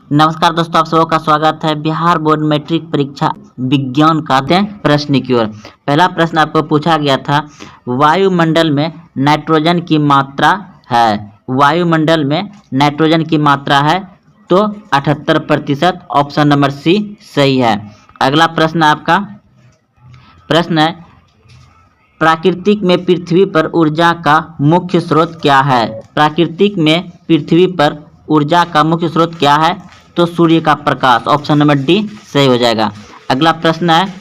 नमस्कार दोस्तों, आप सबों का स्वागत है बिहार बोर्ड मैट्रिक परीक्षा विज्ञान का प्रश्न की ओर। पहला प्रश्न आपको पूछा गया था, वायुमंडल में नाइट्रोजन की मात्रा है। वायुमंडल में नाइट्रोजन की मात्रा है तो 78%। ऑप्शन नंबर सी सही है। अगला प्रश्न आपका प्रश्न है, प्राकृतिक में पृथ्वी पर ऊर्जा का मुख्य स्रोत क्या है। प्राकृतिक में पृथ्वी पर ऊर्जा का मुख्य स्रोत क्या है, तो सूर्य का प्रकाश। ऑप्शन नंबर डी सही हो जाएगा। अगला प्रश्न है,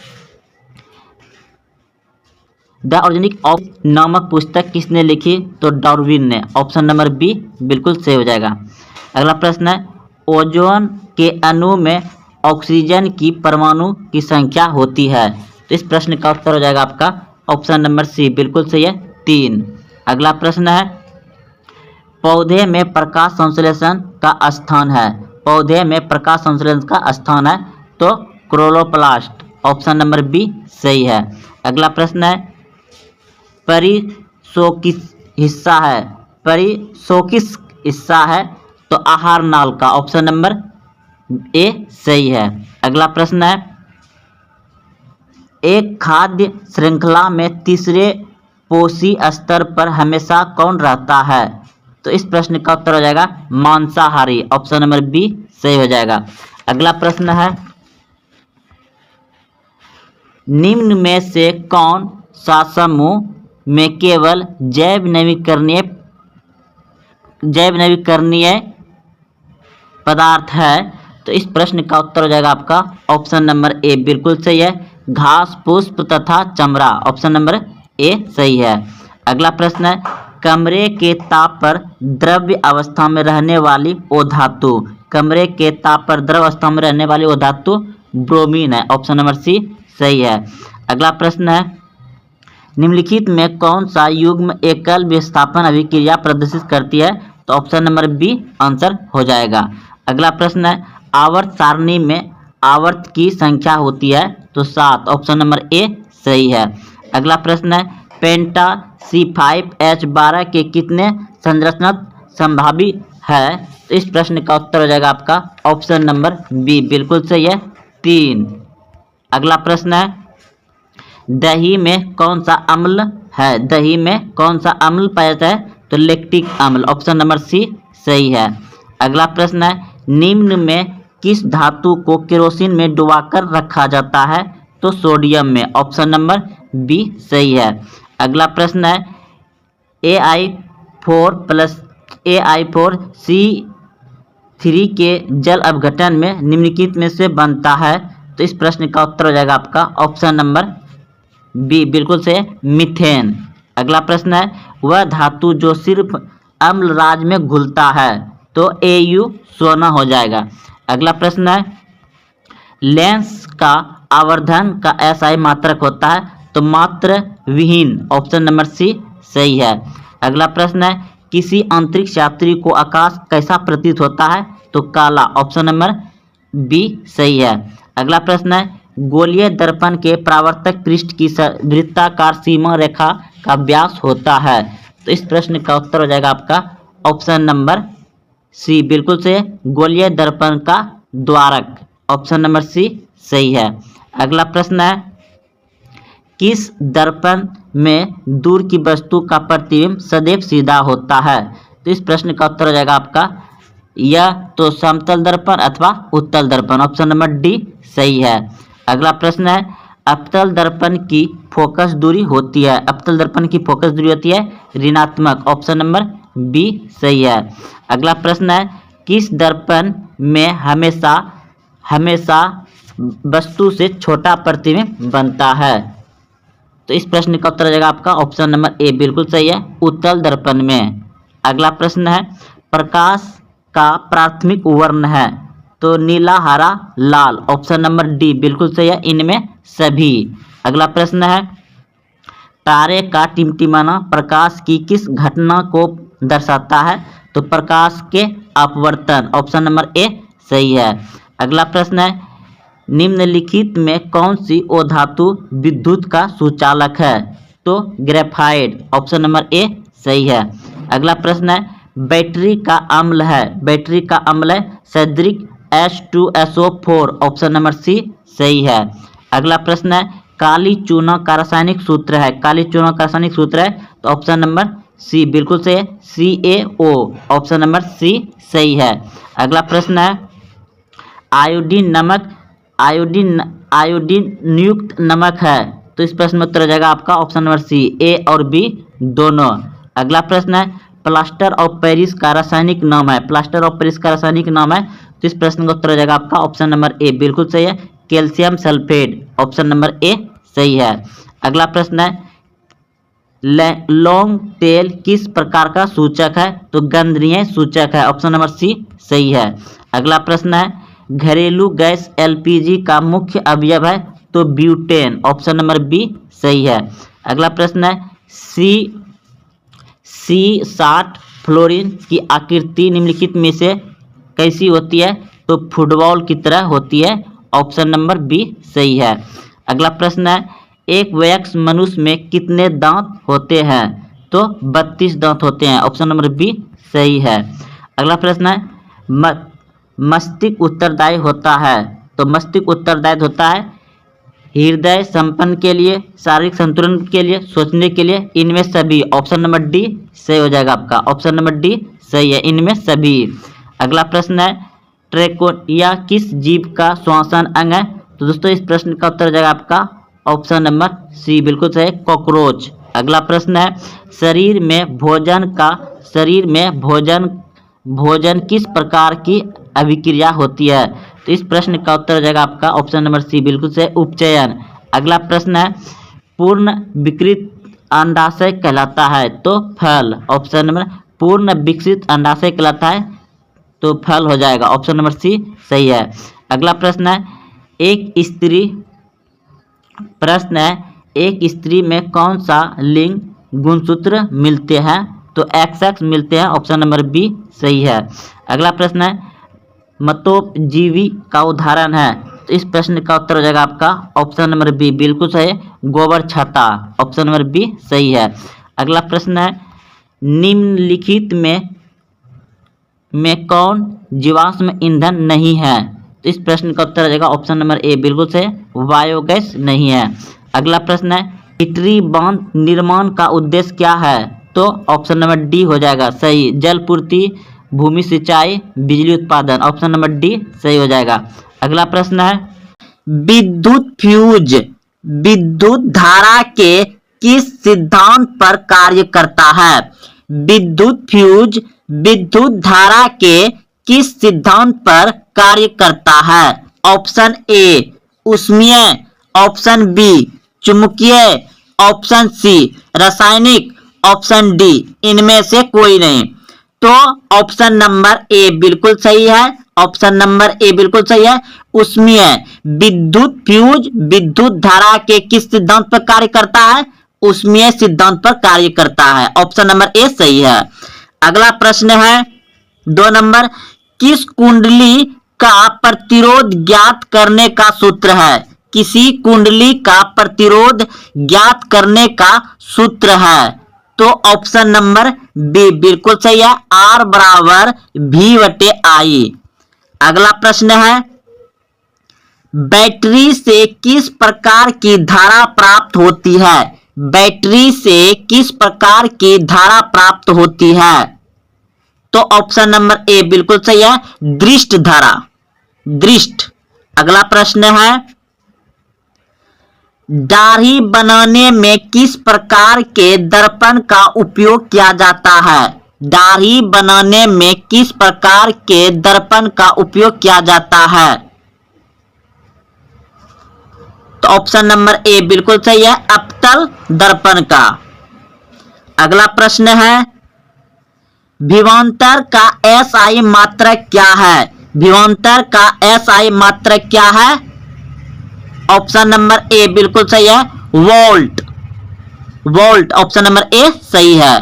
द ऑर्गेनिक ऑफ नामक पुस्तक किसने लिखी, तो डार्विन ने। ऑप्शन नंबर बी बिल्कुल सही हो जाएगा। अगला प्रश्न है, ओजोन के अणु में ऑक्सीजन की परमाणु की संख्या होती है। तो इस प्रश्न का उत्तर हो जाएगा आपका ऑप्शन नंबर सी बिल्कुल सही है, 3। अगला प्रश्न है, पौधे में प्रकाश संश्लेषण का स्थान है। पौधे में प्रकाश संश्लेषण का स्थान है तो क्लोरोप्लास्ट। ऑप्शन नंबर बी सही है। अगला प्रश्न है, परिशोकित हिस्सा है। परिशोकित हिस्सा है तो आहार नाल का। ऑप्शन नंबर ए सही है। अगला प्रश्न है, एक खाद्य श्रृंखला में तीसरे पोषी स्तर पर हमेशा कौन रहता है। तो इस प्रश्न का उत्तर हो जाएगा मांसाहारी। ऑप्शन नंबर बी सही हो जाएगा। अगला प्रश्न है, निम्न में से कौन सा समूह में केवल जैव नवीकरणीय पदार्थ है। तो इस प्रश्न का उत्तर हो जाएगा आपका ऑप्शन नंबर ए बिल्कुल सही है, घास, पुष्प तथा चमड़ा। ऑप्शन नंबर ए सही है। अगला प्रश्न है, कमरे के ताप पर द्रव्य अवस्था में रहने वाली वो धातु। कमरे के ताप पर द्रव अवस्था में रहने वाली वो धातु ब्रोमीन है। ऑप्शन नंबर सी सही है। अगला प्रश्न है, निम्नलिखित में कौन सा युग्म एकल विस्थापन अभिक्रिया प्रदर्शित करती है। तो ऑप्शन नंबर बी आंसर हो जाएगा। अगला प्रश्न है, आवर्त सारणी में आवर्त की संख्या होती है तो 7। ऑप्शन नंबर ए सही है। अगला प्रश्न है, पेंटा C5H12 के कितने संरचनात्मक संभावी है। तो इस प्रश्न का उत्तर हो जाएगा आपका ऑप्शन नंबर बी बिल्कुल सही है, 3। अगला प्रश्न है, दही में कौन सा अम्ल है। दही में कौन सा अम्ल पाया जाता है, तो लैक्टिक अम्ल। ऑप्शन नंबर सी सही है। अगला प्रश्न है, निम्न में किस धातु को केरोसिन में डुबाकर रखा जाता है, तो सोडियम में। ऑप्शन नंबर बी सही है। अगला प्रश्न है, AI4C3 के जल अपघटन में निम्नलिखित में से बनता है। तो इस प्रश्न का उत्तर हो जाएगा आपका ऑप्शन नंबर बी बिल्कुल से मीथेन। अगला प्रश्न है, वह धातु जो सिर्फ अम्ल राज में घुलता है। तो AU सोना हो जाएगा। अगला प्रश्न है, लेंस का आवर्धन का SI मात्रक होता है तो मात्र विहीन। ऑप्शन नंबर सी सही है। अगला प्रश्न है, किसी अंतरिक्ष यात्री को आकाश कैसा प्रतीत होता है, तो काला। ऑप्शन नंबर बी सही है। अगला प्रश्न है, गोलीय दर्पण के परावर्तक पृष्ठ की वृत्ताकार सीमा रेखा का व्यास होता है। तो इस प्रश्न का उत्तर हो जाएगा आपका ऑप्शन नंबर सी बिल्कुल से गोलीय दर्पण का द्वारक। ऑप्शन नंबर सी सही है। अगला प्रश्न है, किस दर्पण में दूर की वस्तु का प्रतिबिंब सदैव सीधा होता है। तो इस प्रश्न का उत्तर हो जाएगा आपका यह तो समतल दर्पण अथवा उत्तल दर्पण। ऑप्शन नंबर डी सही है। अगला प्रश्न है, अवतल दर्पण की फोकस दूरी होती है। अवतल दर्पण की फोकस दूरी होती है ऋणात्मक। ऑप्शन नंबर बी सही है। अगला प्रश्न है, किस दर्पण में हमेशा वस्तु से छोटा प्रतिबिंब बनता है। तो इस प्रश्न का उत्तर हो जाएगा आपका ऑप्शन नंबर ए बिल्कुल सही है, उत्तल दर्पण में। अगला प्रश्न है, प्रकाश का प्राथमिक वर्ण है। तो नीला, हरा, लाल। ऑप्शन नंबर डी बिल्कुल सही है, इनमें सभी। अगला प्रश्न है, तारे का टिमटिमाना प्रकाश की किस घटना को दर्शाता है। तो प्रकाश के अपवर्तन। ऑप्शन नंबर ए सही है। अगला प्रश्न है, निम्नलिखित में कौन सी ओ धातु विद्युत का सुचालक है। तो ग्रेफाइट। ऑप्शन नंबर ए सही है। अगला प्रश्न है, बैटरी का अम्ल है। बैटरी का अम्ल है सैद्रिक H2SO4 ऑप्शन नंबर सी सही है। अगला प्रश्न है काली चूना का रासायनिक सूत्र है, काली चूना का रासायनिक सूत्र है तो ऑप्शन नंबर सी बिल्कुल सही है, CaO ऑप्शन नंबर सी सही है। अगला प्रश्न है आयोडीन नमक आयोडीन युक्त नमक है तो इस प्रश्न में उत्तर हो जाएगा आपका ऑप्शन नंबर सी ए और बी दोनों। अगला प्रश्न है प्लास्टर ऑफ पेरिस का रासायनिक नाम है, प्लास्टर ऑफ पेरिस का रासायनिक नाम है तो इस प्रश्न का उत्तर हो जाएगा आपका ऑप्शन नंबर ए बिल्कुल सही है, calcium sulphate option number A सही है। अगला प्रश्न है लॉन्ग टेल किस प्रकार का सूचक है तो गंधनीय सूचक है ऑप्शन नंबर सी सही है। अगला प्रश्न है घरेलू गैस LPG का मुख्य अवयव है तो ब्यूटेन ऑप्शन नंबर बी सही है। अगला प्रश्न है C60 फ्लोरीन की आकृति निम्नलिखित में से कैसी होती है तो फुटबॉल की तरह होती है ऑप्शन नंबर बी सही है। अगला प्रश्न है एक वयस्क मनुष्य में कितने दांत होते हैं तो 32 दांत होते हैं ऑप्शन नंबर बी सही है। अगला प्रश्न है मस्तिष्क उत्तरदायी होता है तो मस्तिष्क उत्तरदायी होता है हृदय संपन्न के लिए, शारीरिक संतुलन के लिए, सोचने के लिए, इनमें सभी ऑप्शन नंबर डी सही हो जाएगा आपका ऑप्शन नंबर डी सही है, इनमें सभी। अगला प्रश्न है ट्रेकोनिया किस जीव का श्वसन अंग है तो दोस्तों इस प्रश्न का उत्तर हो जाएगा आपका ऑप्शन नंबर सी बिल्कुल सही, कॉकरोच। अगला प्रश्न है शरीर में भोजन किस प्रकार की अभिक्रिया होती है तो इस प्रश्न का उत्तर हो जाएगा आपका ऑप्शन नंबर सी बिल्कुल सही, उपचयन। अगला प्रश्न है पूर्ण विकृत अंडाशय कहलाता है तो फल ऑप्शन नंबर पूर्ण विकसित अंडाशय कहलाता है तो फल हो जाएगा ऑप्शन नंबर सी सही है। अगला प्रश्न है एक स्त्री में कौन सा लिंग गुणसूत्र मिलते हैं तो XX मिलते हैं ऑप्शन नंबर बी सही है। अगला प्रश्न है मतोपजीवी का उदाहरण है तो इस प्रश्न का उत्तर हो जाएगा आपका ऑप्शन नंबर बी बिल्कुल सही, गोबर छाता ऑप्शन नंबर बी सही है। अगला प्रश्न है निम्नलिखित में कौन जीवाश्म ईंधन नहीं है तो इस प्रश्न का उत्तर हो जाएगा ऑप्शन नंबर ए बिल्कुल सही, बायोगैस नहीं है। अगला प्रश्न है टिटरी बांध निर्माण का उद्देश्य क्या है तो ऑप्शन नंबर डी हो जाएगा सही, जल पूर्ति, भूमि सिंचाई, बिजली उत्पादन ऑप्शन नंबर डी सही हो जाएगा। अगला प्रश्न है विद्युत फ्यूज विद्युत धारा के किस सिद्धांत पर कार्य करता है, विद्युत फ्यूज विद्युत धारा के किस सिद्धांत पर कार्य करता है ऑप्शन ए ऊष्मीय, ऑप्शन बी चुंबकीय, ऑप्शन सी रासायनिक, ऑप्शन डी इनमें से कोई नहीं तो ऑप्शन नंबर ए बिल्कुल सही है, ऑप्शन नंबर ए बिल्कुल सही है, ऊष्मीय। विद्युत फ्यूज विद्युत धारा के किस सिद्धांत पर कार्य करता है ऊष्मीय सिद्धांत पर कार्य करता है ऑप्शन नंबर ए सही है। अगला प्रश्न है 2 नंबर किस कुंडली का प्रतिरोध ज्ञात करने का सूत्र है, किसी कुंडली का प्रतिरोध ज्ञात करने का सूत्र है तो ऑप्शन नंबर बी बिल्कुल सही है, R बराबर V/I। अगला प्रश्न है बैटरी से किस प्रकार की धारा प्राप्त होती है, बैटरी से किस प्रकार की धारा प्राप्त होती है तो ऑप्शन नंबर ए बिल्कुल सही है, दृष्ट धारा, दृष्ट। अगला प्रश्न है दाढ़ी बनाने में किस प्रकार के दर्पण का उपयोग किया जाता है, दाढ़ी बनाने में किस प्रकार के दर्पण का उपयोग किया जाता है तो ऑप्शन नंबर ए बिल्कुल सही है, अवतल दर्पण का। अगला प्रश्न है विभवांतर का SI मात्रक क्या है, विभवांतर का SI मात्रक क्या है ऑप्शन नंबर ए बिल्कुल सही है, volt, volt option number A सही है।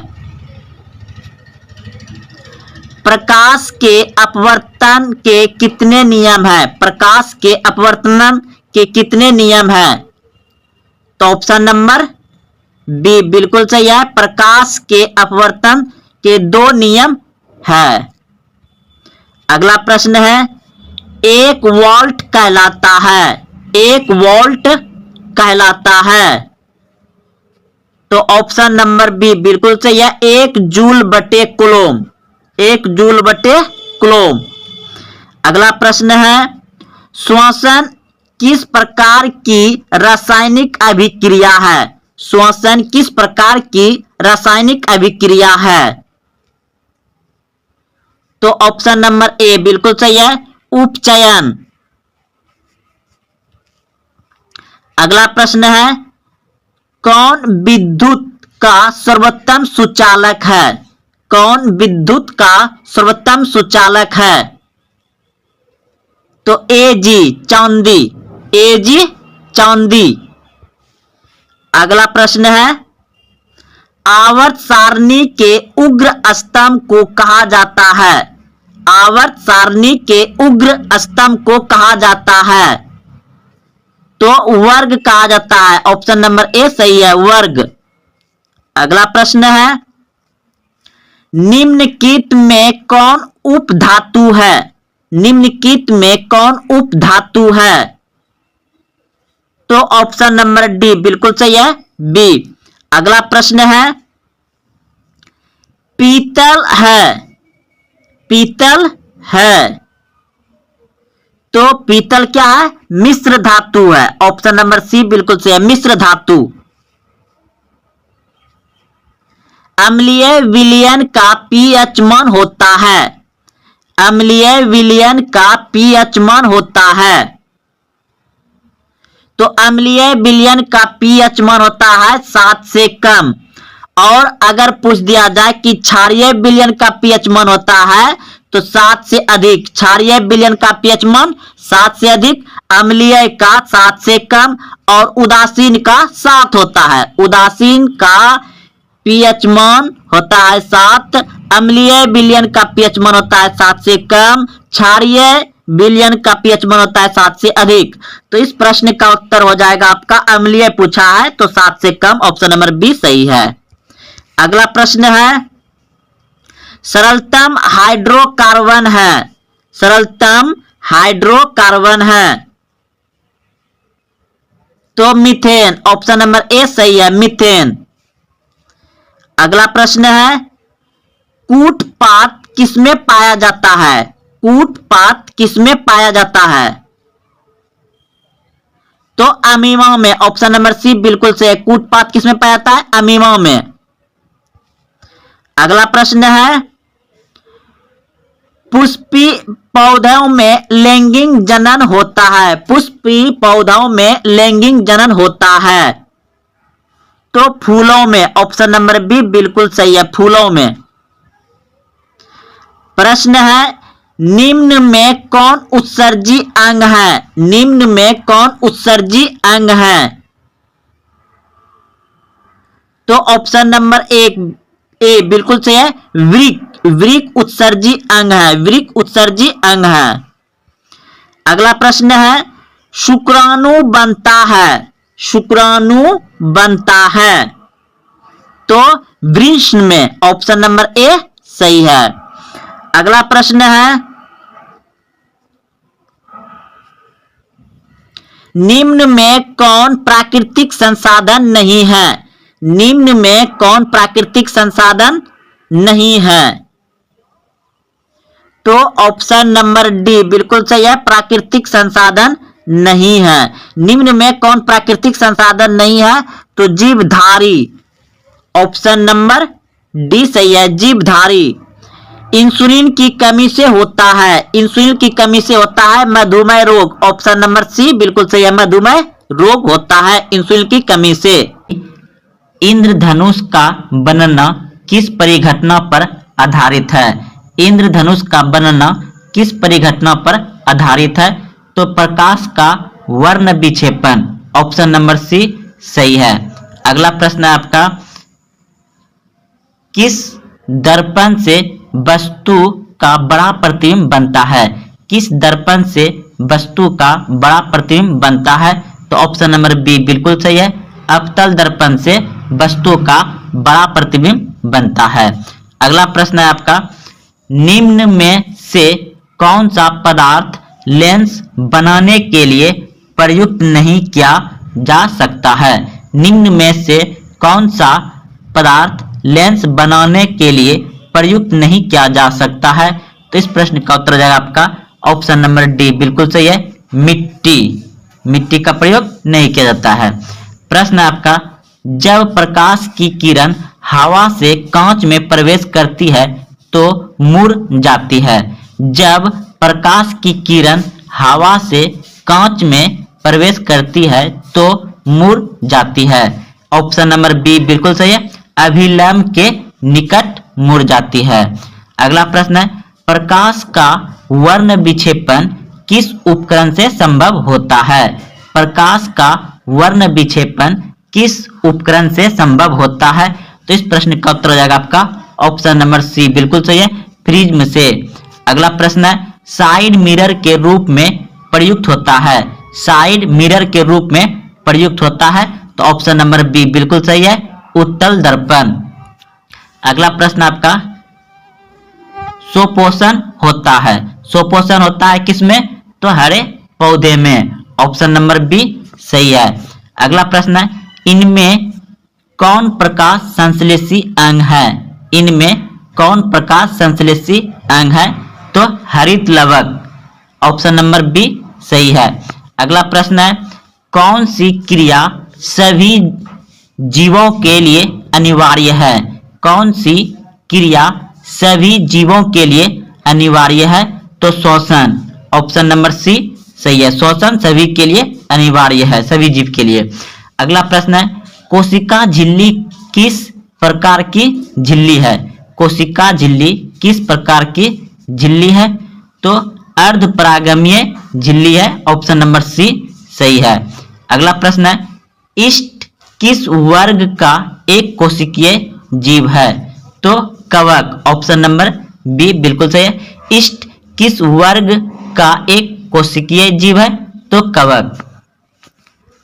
प्रकाश के अपवर्तन के कितने नियम हैं, प्रकाश के अपवर्तन के कितने नियम हैं तो ऑप्शन नंबर बी बिल्कुल सही है, प्रकाश के अपवर्तन के 2 नियम है। अगला प्रश्न है 1 वोल्ट कहलाता है? 1 वोल्ट कहलाता है। तो ऑप्शन नंबर बी बिल्कुल सही है, 1 जूल बटे कूलम। 1 जूल बटे कूलम। अगला प्रश्न है, श्वसन किस प्रकार की रासायनिक अभिक्रिया है? श्वसन किस प्रकार की रासायनिक अभिक्रिया है? तो ऑप्शन नंबर ए बिल्कुल सही है, उपचयन। अगला प्रश्न है, कौन विद्युत का सर्वोत्तम सुचालक है? कौन विद्युत का सर्वोत्तम सुचालक है? तो एजी चांदी। एजी चांदी। अगला प्रश्न है, आवर्त सारणी के उग्र स्तंभ को कहा जाता है? आवर्त सारणी के उग्र स्तंभ को कहा जाता है? तो वर्ग कहा जाता है। ऑप्शन नंबर ए सही है, वर्ग। अगला प्रश्न है, निम्नलिखित में कौन उपधातु है? निम्नलिखित में कौन उपधातु है? तो ऑप्शन नंबर डी बिल्कुल सही है, बी। अगला प्रश्न है, पीतल है। पीतल है। तो पीतल क्या है? मिश्र धातु है। ऑप्शन नंबर सी बिल्कुल सही है, मिश्र धातु। अम्लीय विलयन का पीएच मान होता है? अम्लीय विलयन का पीएच मान होता है? तो अम्लीय विलयन का पीएच मान होता है 7 से कम। और अगर पूछ दिया जाए कि क्षारीय विलयन का पीएच मान होता है तो 7 से अधिक। क्षारीय विलयन का पीएच मान 7 से अधिक, अम्लीय का 7 से कम और उदासीन का 7 होता है। उदासीन का पीएच मान होता है 7, अम्लीय विलयन का पीएच मान होता है 7 से कम, क्षारीय विलयन का पीएच मान होता है 7 से अधिक। तो इस प्रश्न का उत्तर हो जाएगा आपका, अम्लीय पूछा है तो 7 से कम। ऑप्शन नंबर बी सही है। अगला प्रश्न है, सरलतम हाइड्रोकार्बन है? सरलतम हाइड्रोकार्बन है? तो मीथेन। ऑप्शन नंबर ए सही है, मीथेन। अगला प्रश्न है, कूटपात किसमें पाया जाता है? कूटपात किसमें पाया जाता है? तो अमीमा में। ऑप्शन नंबर सी बिल्कुल सही है, कूटपात किसमें पाया जाता है? अमीमा में। अगला प्रश्न है, पुष्पी पौधों में लैंगिक जनन होता है? पुष्पी पौधों में लैंगिक जनन होता है? तो फूलों में। ऑप्शन नंबर बी बिल्कुल सही है, फूलों में। प्रश्न है, निम्न में कौन उत्सर्जी अंग है? निम्न में कौन उत्सर्जी अंग है? तो ऑप्शन नंबर ए बिल्कुल सही है, वृक्क। वृक्क उत्सर्जी अंग है। वृक्क उत्सर्जी अंग है। अगला प्रश्न है, शुक्राणु बनता है? शुक्राणु बनता है? तो वृषण में। ऑप्शन नंबर ए सही है। अगला प्रश्न है, निम्न में कौन प्राकृतिक संसाधन नहीं है? निम्न में कौन प्राकृतिक संसाधन नहीं है? तो ऑप्शन नंबर डी बिल्कुल सही है, प्राकृतिक संसाधन नहीं है। निम्न में कौन प्राकृतिक संसाधन नहीं है? तो जीवधारी। ऑप्शन नंबर डी सही है, जीवधारी। इंसुलिन की कमी से होता है? इंसुलिन की कमी से होता है मधुमेह रोग। ऑप्शन नंबर सी बिल्कुल सही है, मधुमेह रोग होता है इंसुलिन की कमी से। इंद्रधनुष का बनना किस परिघटना पर आधारित है? इंद्रधनुष का बनना किस परिघटना पर आधारित है? तो प्रकाश का वर्ण विक्षेपण। ऑप्शन नंबर सी सही है। अगला प्रश्न है आपका, किस दर्पण से वस्तु का बड़ा प्रतिबिंब बनता है? किस दर्पण से वस्तु का बड़ा प्रतिबिंब बनता है? तो ऑप्शन नंबर बी बिल्कुल सही है, अवतल दर्पण से वस्तु का बड़ा प्रतिबिंब बनता है। अगला प्रश्न है आपका, निम्न में से कौन सा पदार्थ लेंस बनाने के लिए प्रयुक्त नहीं किया जा सकता है। निम्न में से कौन सा पदार्थ लेंस बनाने के लिए प्रयुक्त नहीं किया जा सकता है? तो इस प्रश्न का उत्तर हो जाएगा आपका ऑप्शन नंबर डी, बिल्कुल सही है, मिट्टी। मिट्टी का प्रयोग नहीं किया जाता है। प्रश्न आपका, जब प्रकाश की किरण हवा से कांच में प्रवेश करती है तो मुड़ जाती है। जब प्रकाश की किरण हवा से कांच में प्रवेश करती है तो मुड़ जाती है। ऑप्शन नंबर बी बिल्कुल सही है, अभिलंब के निकट मुड़ जाती है। अगला प्रश्न है, प्रकाश का वर्ण विक्षेपण किस उपकरण से संभव होता है? प्रकाश का वर्ण विक्षेपण किस उपकरण से संभव होता है? तो इस प्रश्न का उत्तर हो जाएगा आपका ऑप्शन नंबर सी, बिल्कुल सही है, प्रिज्म से। अगला प्रश्न है, साइड मिरर के रूप में प्रयुक्त होता है। साइड मिरर के रूप में प्रयुक्त होता है तो ऑप्शन नंबर बी बिल्कुल सही है, उत्तल दर्पण। अगला प्रश्न आपका, स्वपोषण होता है। स्वपोषण होता है किसमें? तो हरे पौधे में। ऑप्शन नंबर बी सही है। अगला प्रश्न है, इनमें कौन प्रकाश संश्लेषी अंग है? इनमें कौन प्रकाश संश्लेषी अंग है? तो हरित लवक। ऑप्शन नंबर बी सही है। अगला प्रश्न है, कौन सी क्रिया सभी जीवों के लिए अनिवार्य है? कौन सी क्रिया सभी जीवों के लिए अनिवार्य है? तो श्वसन। ऑप्शन नंबर सी सही है, श्वसन सभी के लिए अनिवार्य है, सभी जीव के लिए। अगला प्रश्न है, कोशिका झिल्ली किस प्रकार की झिल्ली है? कोशिका झिल्ली किस प्रकार की झिल्ली है? तो अर्धपरागमीय झिल्ली है। ऑप्शन नंबर सी सही है। अगला प्रश्न है, इष्ट किस वर्ग का एक कोशिकीय जीव है? तो कवक। ऑप्शन नंबर बी बिल्कुल सही है, इष्ट किस वर्ग का एक कोशिकीय जीव है? तो कवक।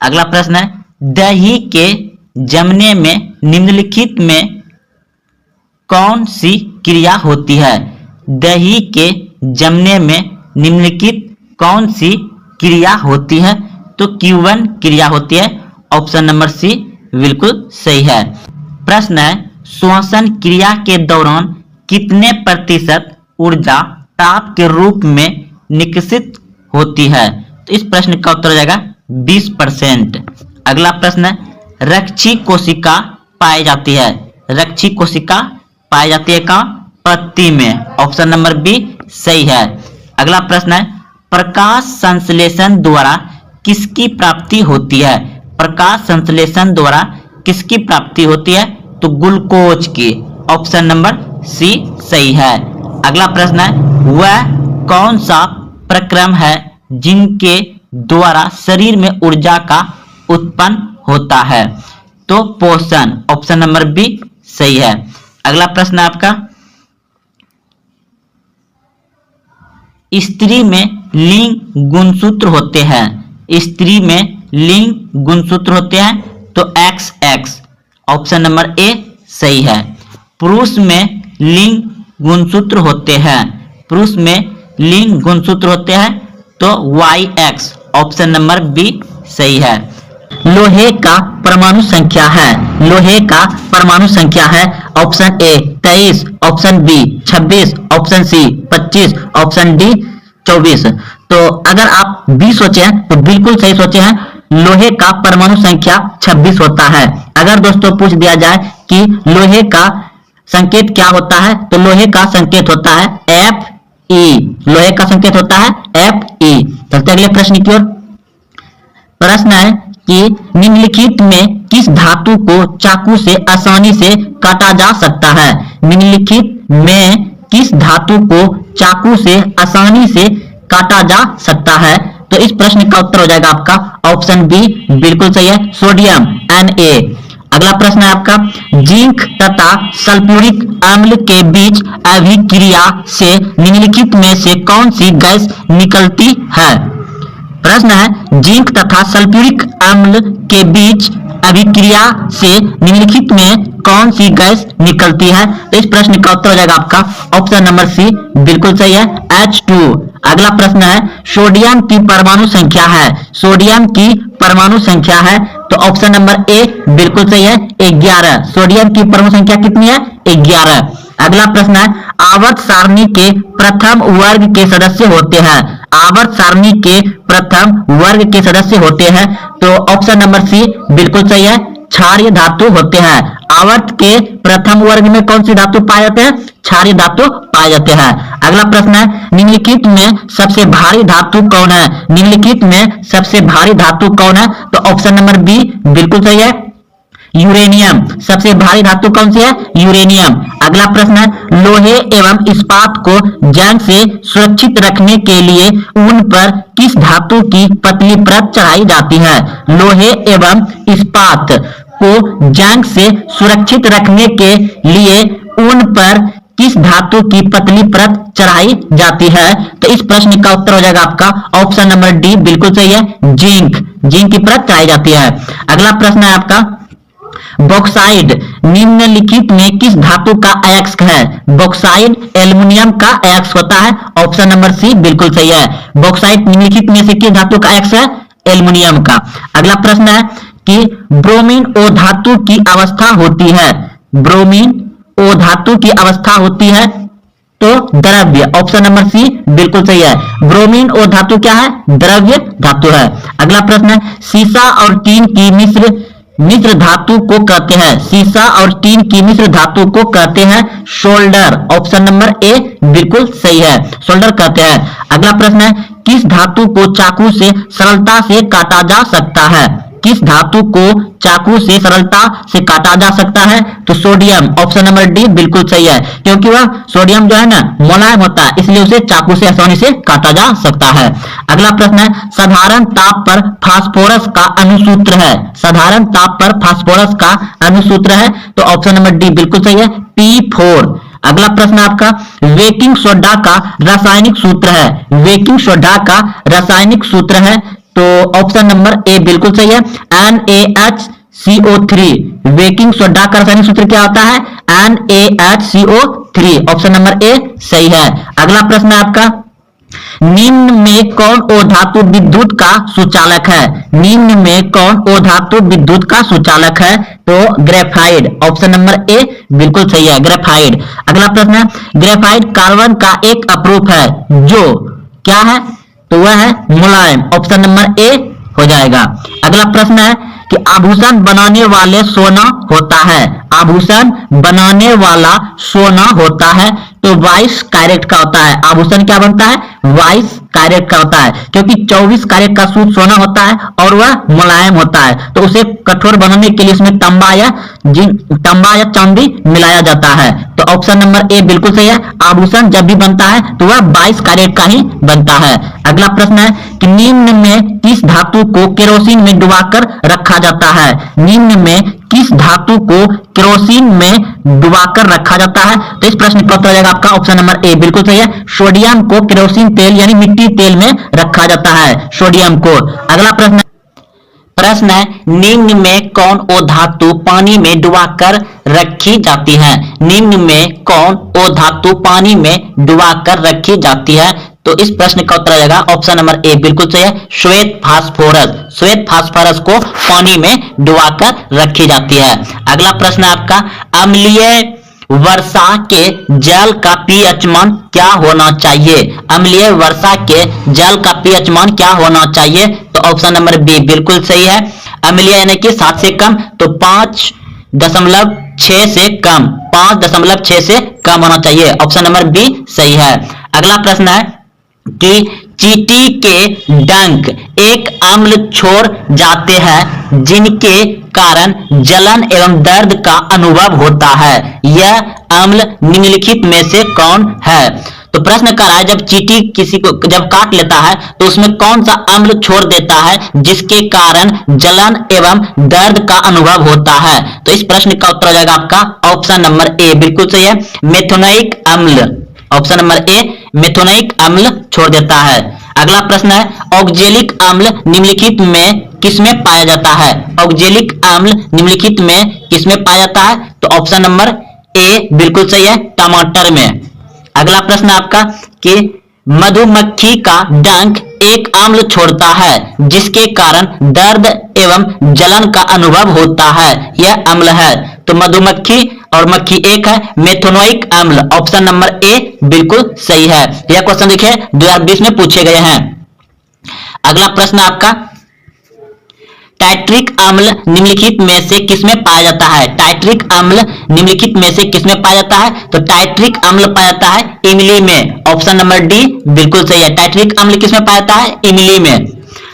अगला प्रश्न है, दही के जमने में निम्नलिखित में कौन सी क्रिया होती है? दही के जमने में निम्नलिखित कौन सी क्रिया होती है? तो Q1 क्रिया होती है। ऑप्शन नंबर सी बिल्कुल सही है। प्रश्न है, श्वसन क्रिया के दौरान कितने प्रतिशत ऊर्जा ताप के रूप में निष्कासित होती है? तो इस प्रश्न का उत्तर हो जाएगा 20%। अगला प्रश्न है, रक्षी कोशिका पाई जाती है। रक्षी कोशिका पाई जाती है कहाँ? पत्ती में। ऑप्शन नंबर बी सही है। अगला प्रश्न है, प्रकाश संश्लेषण द्वारा किसकी प्राप्ति होती है? प्रकाश संश्लेषण द्वारा किसकी प्राप्ति होती है? तो ग्लूकोज की। ऑप्शन नंबर सी सही है। अगला प्रश्न है, वह कौन सा प्रक्रम है जिनके द्वारा शरीर में ऊर्जा का उत्पन्न होता है? तो पोषण। ऑप्शन नंबर बी सही है। अगला प्रश्न है आपका, स्त्री में लिंग गुणसूत्र होते हैं। स्त्री में लिंग गुणसूत्र होते हैं तो XX। ऑप्शन नंबर ए सही है। पुरुष में लिंग गुणसूत्र होते हैं। पुरुष में लिंग गुणसूत्र होते हैं तो YX। ऑप्शन नंबर बी सही है। लोहे का परमाणु संख्या है। लोहे का परमाणु संख्या है option A 23, option B 26, option C 25, option D 24। तो अगर आप बी सोचे हैं तो बिल्कुल सही सोचे हैं, लोहे का परमाणु संख्या 26 होता है। अगर दोस्तों पूछ दिया जाए कि लोहे का संकेत क्या होता है तो लोहे का संकेत होता है Fe। लोहे का संकेत होता है Fe। चलते अगले प्रश्न की ओर। प्रश्न है कि निम्नलिखित में किस धातु को चाकू से आसानी से काटा जा सकता है? निम्नलिखित में किस धातु को चाकू से आसानी से काटा जा सकता है? तो इस प्रश्न का उत्तर हो जाएगा आपका ऑप्शन बी बिल्कुल सही है, सोडियम Na। अगला प्रश्न है आपका, जिंक तथा सल्फ्यूरिक अम्ल के बीच अभिक्रिया से निम्नलिखित में से कौन सी गैस निकलती है? प्रश्न है, जिंक तथा सल्फ्यूरिक अम्ल के बीच अभिक्रिया से निम्नलिखित में कौन सी गैस निकलती है? तो इस प्रश्न का उत्तर हो जाएगा आपका ऑप्शन नंबर सी, बिल्कुल सही है, H2। अगला प्रश्न है सोडियम की परमाणु संख्या है, सोडियम की परमाणु संख्या है, तो ऑप्शन नंबर ए बिल्कुल सही है, 11। सोडियम की परमाणु संख्या कितनी है? 11। अगला प्रश्न है आवर्त सारणी के प्रथम वर्ग के सदस्य होते हैं, आवर्त सारणी के प्रथम वर्ग के सदस्य होते हैं, तो ऑप्शन नंबर सी बिल्कुल सही है, क्षारीय धातु होते हैं। आवर्त के प्रथम वर्ग में कौन सी धातु पाए जाते हैं? क्षारीय धातु पाए जाते हैं। अगला प्रश्न है निम्नलिखित में सबसे भारी धातु कौन है? निम्नलिखित में सबसे भारी धातु कौन है? तो ऑप्शन नंबर बी बिल्कुल सही है, यूरेनियम। सबसे भारी धातु कौन सी है? यूरेनियम। अगला प्रश्न है लोहे एवं इस्पात को जंग से सुरक्षित रखने के लिए ऊन पर किस धातु की पतली परत चढ़ाई जाती है? लोहे एवं इस्पात को जंग से सुरक्षित रखने के लिए ऊन पर किस धातु की पतली परत चढ़ाई जाती है? तो इस प्रश्न का उत्तर हो जाएगा आपका ऑप्शन नंबर डी, बिल्कुल सही है, जिंक। जिंक की परत चढ़ाई जाती है। अगला प्रश्न है आपका बॉक्साइड निम्नलिखित में किस धातु का अयस्क है? बॉक्साइड एल्युमिनियम का अयस्क होता है, ऑप्शन नंबर सी बिल्कुल सही है। बॉक्साइड निम्नलिखित में से किस धातु का अयस्क है? एल्युमिनियम का। अगला प्रश्न है कि ब्रोमीन ओ धातु की अवस्था होती है, ब्रोमीन ओ धातु की अवस्था होती है तो द्रव्य, ऑप्शन नंबर सी बिल्कुल सही है। ब्रोमीन ओ धातु क्या है? द्रव्य धातु है। अगला प्रश्न है सीसा और टीन की मिश्र धातु को कहते हैं, सीसा और टीन की मिश्र धातु को कहते हैं शोल्डर, ऑप्शन नंबर ए बिल्कुल सही है, शोल्डर कहते हैं। अगला प्रश्न है किस धातु को चाकू से सरलता से काटा जा सकता है? किस धातु को चाकू से सरलता से काटा जा सकता है? तो सोडियम, ऑप्शन नंबर डी बिल्कुल सही है, क्योंकि वह सोडियम जो है ना मुलायम होता है, इसलिए उसे चाकू से आसानी से काटा जा सकता है। अगला प्रश्न है साधारण ताप पर फास्फोरस का अणुसूत्र है, साधारण ताप पर फास्फोरस का अणुसूत्र है, तो ऑप्शन नंबर डी बिल्कुल सही है, P4। अगला प्रश्न आपका बेकिंग सोडा का रासायनिक सूत्र है, बेकिंग सोडा का रासायनिक सूत्र है, तो ऑप्शन नंबर ए बिल्कुल सही है, NaHCO3। बेकिंग सोडा का रासायनिक सूत्र क्या होता है? NaHCO3, ऑप्शन नंबर ए सही है। अगला प्रश्न है आपका निम्न में कौन ओ धातु विद्युत का सुचालक है? निम्न में कौन ओ धातु विद्युत का सुचालक है? तो ग्रेफाइट, ऑप्शन नंबर ए बिल्कुल सही है, ग्रेफाइट। अगला प्रश्न है ग्रेफाइट कार्बन का एक अपरूप है जो क्या है? तो वह है मुलायम, ऑप्शन नंबर ए हो जाएगा। अगला प्रश्न है कि आभूषण बनाने वाले सोना होता है, आभूषण बनाने वाला सोना होता है, तो 22 कैरेट का होता है। आभूषण क्या बनता है? 22 कैरेट का होता है, क्योंकि 24 कैरेट का शुद्ध सोना होता है और वह मुलायम होता है, तो उसे कठोर बनाने के लिए उसमें तांबा या चांदी मिलाया जाता है, तो ऑप्शन नंबर ए बिल्कुल सही है। आभूषण जब भी बनता है तो वह 22 कैरेट का ही बनता है। अगला प्रश्न है कि निम्न में किस धातु को केरोसिन में डुबाकर रखा जाता है? निम्न में किस धातु को केरोसिन में डुबाकर रखा जाता है? तो इस प्रश्न का उत्तर हो जाएगा आपका ऑप्शन नंबर ए बिल्कुल सही है, सोडियम को केरोसिन तेल यानी मिट्टी तेल में रखा जाता है, सोडियम को। अगला प्रश्न है निम्न में कौन ओ धातु पानी में डुबाकर रखी जाती है? निम्न में कौन ओ धातु पानी में डुबाकर रखी जाती है? तो इस प्रश्न का उत्तर आ जाएगा ऑप्शन नंबर ए बिल्कुल सही है, श्वेत फास्फोरस। श्वेत फास्फोरस को पानी में डुबाकर रखी जाती है। अगला प्रश्न आपका अम्लीय वर्षा के जल का पीएच मान क्या होना चाहिए? अम्लीय वर्षा के जल का पीएच मान क्या होना चाहिए? तो ऑप्शन नंबर बी बिल्कुल सही है, अम्लीय यानी कि 7 से कम, तो 5.6 से कम, 5.6 से कम होना चाहिए, ऑप्शन नंबर बी सही है। अगला प्रश्न है कि चींटी के डंक एक अम्ल छोड़ जाते हैं जिनके कारण जलन एवं दर्द का अनुभव होता है, यह अम्ल निम्नलिखित में से कौन है? तो प्रश्न कर रहा है जब चींटी किसी को जब काट लेता है तो उसमें कौन सा अम्ल छोड़ देता है जिसके कारण जलन एवं दर्द का अनुभव होता है? तो इस प्रश्न का उत्तर हो जाएगा आपका ऑप्शन नंबर ए बिल्कुल सही है, मेथोनिक अम्ल, ऑप्शन नंबर ए मेथोनिक अम्ल छोड़ देता है। अगला प्रश्न है ऑक्जेलिक अम्ल निम्नलिखित में किसमें पाया जाता है? ऑक्जेलिक अम्ल निम्नलिखित में किसमें पाया जाता है? तो ऑप्शन नंबर ए बिल्कुल सही है, टमाटर में। अगला प्रश्न आपका कि मधुमक्खी का डंक एक अम्ल छोड़ता है जिसके कारण दर्द एवं जलन का अनुभव होता है, यह अम्ल है। तो मधुमक्खी और मक्खी एक है, मेथोनोइक अम्ल। ऑप्शन नंबर ए बिल्कुल सही है। यह क्वेश्चन देखिए 2020 में पूछे गए हैं। अगला प्रश्न आपका टाइट्रिक अम्ल निम्नलिखित में से किसमें पाया जाता है? टाइट्रिक अम्ल निम्नलिखित में से किसमें पाया जाता है? तो टाइट्रिक अम्ल पाया जाता है इमली में। ऑप्शन नंबर डी बिल्कुल सही है। टाइट्रिक अम्ल किसमें पाया जाता है? इमली में।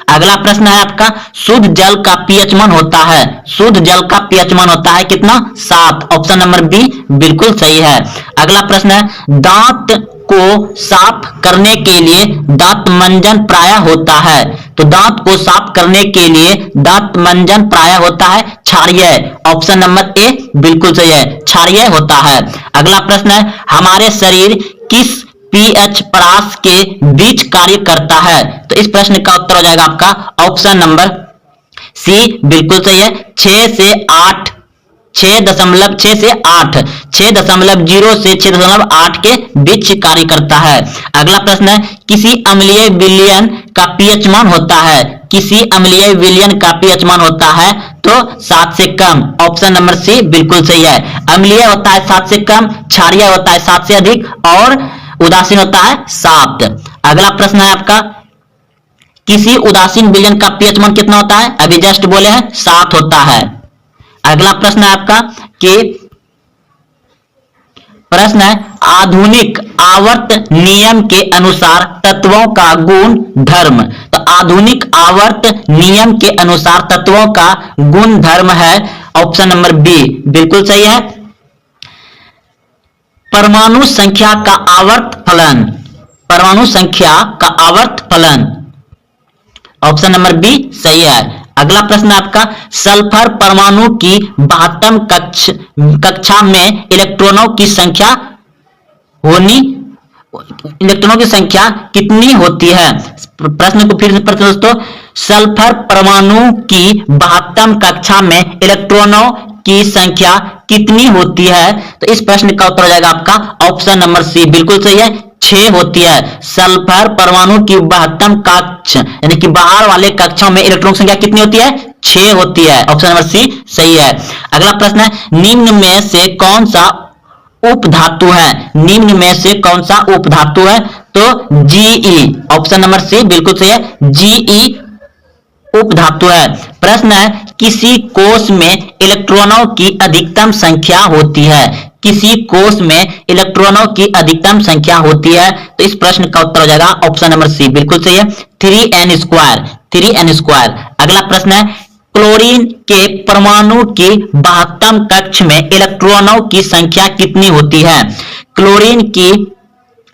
अगला प्रश्न है आपका शुद्ध जल का पीएच मान होता है। शुद्ध जल का पीएच मान होता है कितना? 7। ऑप्शन नंबर बी बिल्कुल सही है। अगला प्रश्न है दांत को साफ करने के लिए दांत मंजन प्रायः होता है। तो दांत को साफ करने के लिए दांत मंजन प्रायः होता है क्षारीय। ऑप्शन नंबर ए बिल्कुल सही है, क्षारीय होता है। अगला प्रश्न है हमारे शरीर किस पीएच परास के बीच कार्य करता है? तो इस प्रश्न का उत्तर हो जाएगा आपका ऑप्शन नंबर सी बिल्कुल सही है, 6 से 8 6.6 से 8 6.0 से 6.8 के बीच कार्य करता है। अगला प्रश्न है किसी अम्लीय विलयन का पीएच मान होता है। किसी अम्लीय विलयन का पीएच मान होता है तो 7 से कम। ऑप्शन नंबर सी बिल्कुल सही है। अम्लीय होता है 7 से कम, क्षारीय होता है 7 से अधिक और उदासीन होता है 7। अगला प्रश्न है आपका किसी उदासीन विलयन का पीएच मान कितना होता है? अभी जस्ट बोले हैं 7 होता है। अगला प्रश्न है आपका कि प्रश्न है आधुनिक आवर्त नियम के अनुसार तत्वों का गुण धर्म। तो आधुनिक आवर्त नियम के अनुसार तत्वों का गुण धर्म है ऑप्शन नंबर बी बिल्कुल सही है, परमाणु संख्या का आवर्त फलन। परमाणु संख्या का आवर्त फलन ऑप्शन नंबर बी सही है। अगला प्रश्न आपका सल्फर परमाणु की 72 कक्षा में इलेक्ट्रॉनों की संख्या कितनी होती है? प्रश्न को फिर से पढ़ते दोस्तों, सल्फर परमाणु की 72 कक्षा में इलेक्ट्रॉनों की संख्या कितनी होती है? तो इस प्रश्न का उत्तर हो जाएगा आपका ऑप्शन नंबर सी बिल्कुल सही है, 6 होती है। सल्फर परमाणु की 72 कक्ष यानी कि बाहर वाले कक्षों में इलेक्ट्रॉन की संख्या कितनी होती है? 6 होती है। ऑप्शन नंबर सी सही है। अगला प्रश्न है निम्न में से कौन सा उपधातु है? निम्न में से कौन सा उपधातु है? तो जीई। ऑप्शन नंबर सी बिल्कुल सही है, जीई उपधातु है। प्रश्न है किसी कोष में इलेक्ट्रॉनों की अधिकतम संख्या होती है। किसी कोष में इलेक्ट्रॉनों की अधिकतम संख्या होती है तो इस प्रश्न का उत्तर हो जाएगा ऑप्शन नंबर सी बिल्कुल सही है, 3n स्क्वायर। अगला प्रश्न है क्लोरीन के परमाणु की 72 कक्ष में इलेक्ट्रॉनों की संख्या कितनी होती है? क्लोरीन की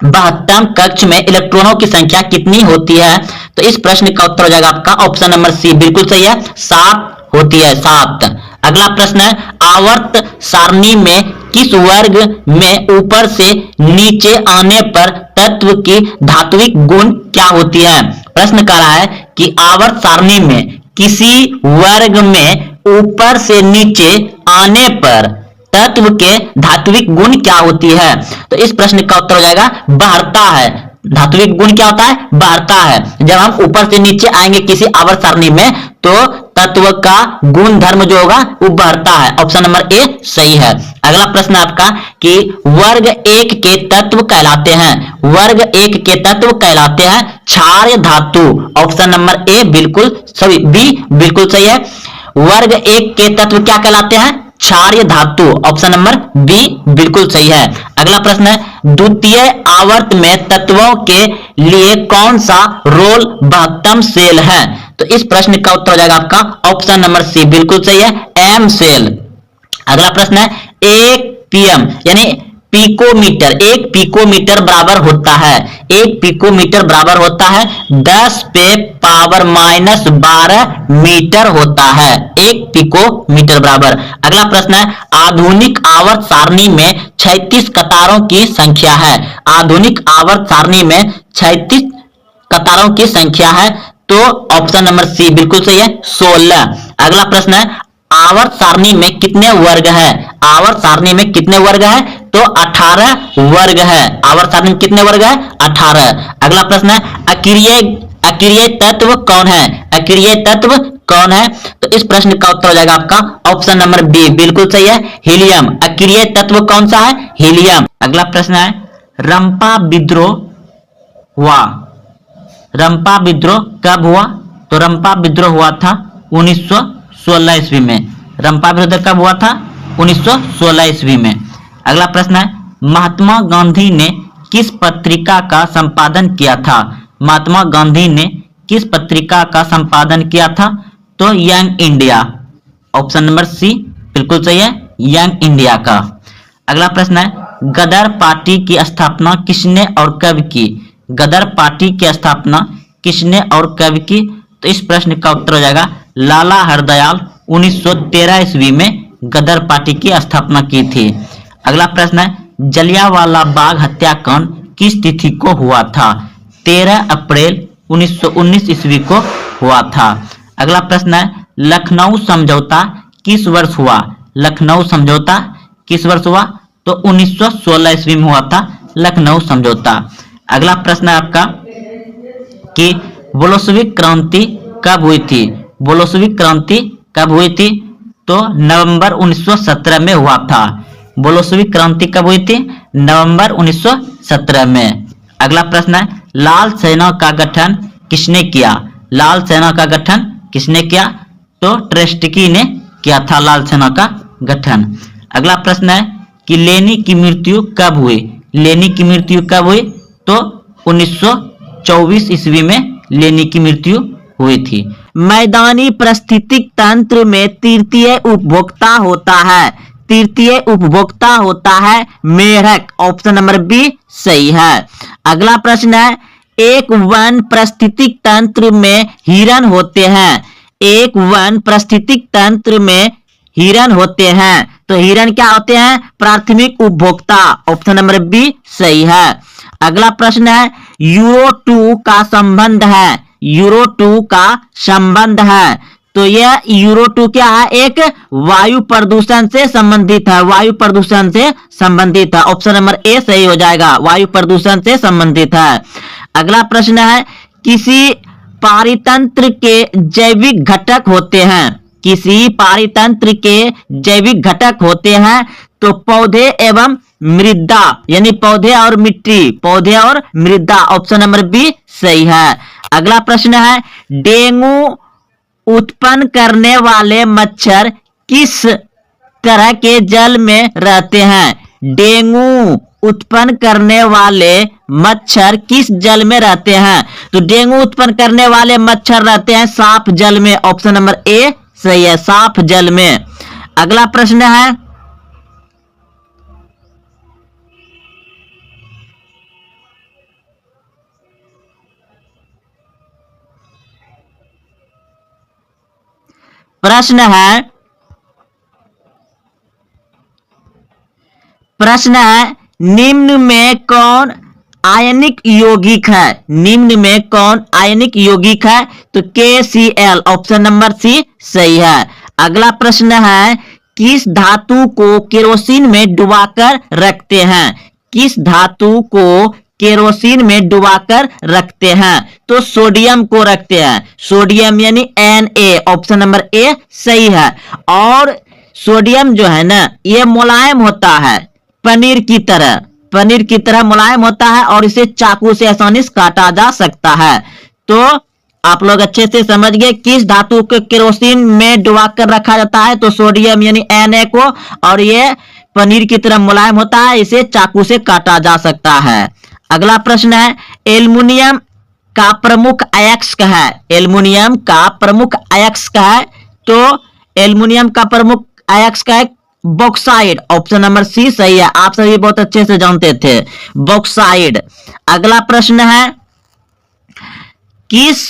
72 कक्ष में इलेक्ट्रॉनों की संख्या कितनी होती है? तो इस प्रश्न का उत्तर हो जाएगा आपका ऑप्शन नंबर सी बिल्कुल सही है, 7 होती है, 7। अगला प्रश्न है आवर्त सारणी में किस वर्ग में ऊपर से नीचे आने पर तत्व की धात्विक गुण क्या होती है? प्रश्न कर रहा है कि आवर्त सारणी में किसी वर्ग में ऊपर से नीचे आने पर तत्व के धात्विक गुण क्या होती है? तो इस प्रश्न का उत्तर हो जाएगा बढ़ता है। धात्विक गुण क्या होता है? बढ़ता है। जब हम ऊपर से नीचे आएंगे किसी आवर्त सारणी में तो तत्व का गुण धर्म जो होगा वो बढ़ता है। ऑप्शन नंबर ए सही है। अगला प्रश्न आपका कि वर्ग 1 के तत्व कहलाते हैं। वर्ग 1 के तत्व कहलाते हैं क्षार्य धातु। ऑप्शन नंबर ए बिल्कुल सही, बी बिल्कुल सही है। वर्ग 1 के तत्व क्या कहलाते हैं? क्षार्य धातु। ऑप्शन नंबर बी बिल्कुल सही है। अगला प्रश्न है द्वितीय आवर्त में तत्वों के लिए कौन सा रोल महत्तम सेल है? तो इस प्रश्न का उत्तर हो जाएगा आपका ऑप्शन नंबर सी बिल्कुल सही है, एम सेल। अगला प्रश्न है 1 पीएम यानी पिकोमीटर, 1 पिकोमीटर बराबर होता है, 1 पिकोमीटर बराबर होता है 10 पे पावर माइनस 12 मीटर होता है, 1 पिकोमीटर बराबर। अगला प्रश्न है आधुनिक आवर्त सारणी में 36 कतारों की संख्या है। आधुनिक आवर्त सारणी में 36 कतारों की संख्या है तो ऑप्शन नंबर सी बिल्कुल सही है, 16। अगला प्रश्न है, आवर्त सारणी में कितने वर्ग है? आवर्त सारणी में कितने वर्ग है? तो 18 वर्ग है। आवर्त सारणी में कितने वर्ग है? 18। अगला प्रश्न है, अक्रिय अक्रिय तत्व कौन है? अक्रिय तत्व कौन है? तो इस प्रश्न का उत्तर हो जाएगा आपका ऑप्शन नंबर बी, बिल्कुल सही है, हीलियम। अक्रिय तत्व कौन सा है? हीलियम। अगला प्रश्न है, रंपा विद्रोह हुआ। रंपा विद्रोह कब हुआ? तो रंपा विद्रोह हुआ था 1916 ईस्वी में। रंपा विद्रोह कब हुआ था? 1916 ईस्वी में। अगला प्रश्न है, महात्मा गांधी ने किस पत्रिका का संपादन किया था? महात्मा गांधी ने किस पत्रिका का संपादन किया था? तो young India. Option number C बिल्कुल सही है, यंग इंडिया का। अगला प्रश्न है, गदर पार्टी की स्थापना किसने और कब की? गदर पार्टी की स्थापना किसने और कब की? तो इस प्रश्न का उत्तर हो जाएगा लाला हरदयाल 1913 ईस्वी में गदर पार्टी की स्थापना की थी। अगला प्रश्न है, जलियांवाला बाग हत्याकांड किस तिथि को हुआ था? 13 अप्रैल 1919 ईस्वी को हुआ था। अगला प्रश्न है, लखनऊ समझौता किस वर्ष हुआ? लखनऊ समझौता किस वर्ष हुआ? तो 1916 ईस्वी में हुआ था लखनऊ समझौता। अगला प्रश्न है आपका कि बोल्शेविक क्रांति कब हुई थी? बोल्शेविक क्रांति कब हुई थी? तो नवंबर 1917 में हुआ था। बोल्शेविक क्रांति कब हुई थी? नवंबर 1917 में। अगला प्रश्न है, लाल सेना का गठन किसने किया? लाल सेना का गठन किसने किया? तो ट्रेस्टकी ने किया था लाल सेना का गठन। अगला प्रश्न है कि लेनी की मृत्यु कब हुई? लेनी की मृत्यु कब हुई? तो 1924 ईस्वी में लेनी की मृत्यु हुई थी। मैदानी पारिस्थितिक तंत्र में तृतीय उपभोक्ता होता है। तृतीय उपभोक्ता होता है मेढक। ऑप्शन नंबर बी सही है। अगला प्रश्न है, एक वन पारिस्थितिक तंत्र में हिरण होते हैं। एक वन पारिस्थितिक तंत्र में हिरण होते हैं। तो हिरण क्या होते हैं? प्राथमिक उपभोक्ता। ऑप्शन नंबर बी सही है। अगला प्रश्न है, यूरो 2 का संबंध है। यूरो 2 का संबंध है। तो यह यूरो 2 क्या है? एक वायु प्रदूषण से संबंधित है। वायु प्रदूषण से संबंधित है। ऑप्शन नंबर ए सही हो जाएगा, वायु प्रदूषण से संबंधित है। अगला प्रश्न है, किसी पारितंत्र के जैविक घटक होते हैं। किसी पारितंत्र के जैविक घटक होते हैं। तो पौधे एवं मृदा, यानी पौधे और मिट्टी, पौधे और मृदा। ऑप्शन नंबर बी सही है। अगला प्रश्न है, डेंगू उत्पन्न करने वाले मच्छर किस तरह के जल में रहते हैं? डेंगू उत्पन्न करने वाले मच्छर किस जल में रहते हैं? तो डेंगू उत्पन्न करने वाले मच्छर रहते हैं साफ जल में। ऑप्शन नंबर ए सही है, साफ जल में। अगला प्रश्न है, प्रश्न है, निम्न में कौन आयनिक यौगिक है? निम्न में कौन आयनिक यौगिक है? तो KCl। ऑप्शन नंबर सी सही है। अगला प्रश्न है, किस धातु को केरोसिन में डुबाकर रखते हैं? किस धातु को केरोसिन में डुबाकर रखते हैं? तो सोडियम को रखते हैं। सोडियम यानी Na। ऑप्शन नंबर ए सही है। और सोडियम जो है ना, ये मुलायम होता है, पनीर की तरह। पनीर की तरह मुलायम होता है और इसे चाकू से आसानी से काटा जा सकता है। तो आप लोग अच्छे से समझ गए किस धातु को केरोसिन में डुबा कर रखा जाता है। तो सोडियम यानी Na को, और ये पनीर की तरह मुलायम होता है, इसे चाकू से काटा जा सकता है। अगला प्रश्न है, एल्युमिनियम का प्रमुख अयस्क है। एल्युमिनियम का प्रमुख अयस्क है। तो एल्युमिनियम का प्रमुख अयस्क है बॉक्साइड। ऑप्शन नंबर सी सही है। आप सभी बहुत अच्छे से जानते थे, बॉक्साइड। अगला प्रश्न है, किस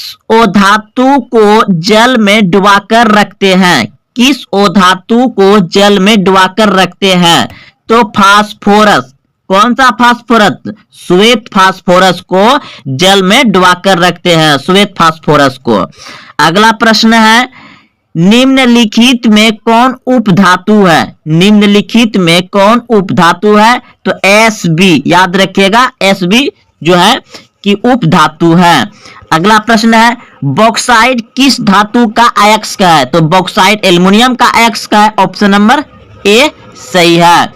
धातु को जल में डुबाकर रखते हैं? किस धातु को जल में डुबाकर रखते हैं? तो फास्फोरस कौन सा फास्फोरस? श्वेत फास्फोरस को जल में डुबाकर रखते हैं, श्वेत फास्फोरस को। अगला प्रश्न है, निम्नलिखित में कौन उपधातु है? निम्नलिखित में कौन उपधातु है? तो Sb, याद रखिएगा Sb जो है कि उपधातु है। अगला प्रश्न है, बॉक्साइट किस धातु का अयस्क है? तो बॉक्साइट एल्युमिनियम का अयस्क है, ऑप्शन नंबर ए सही है।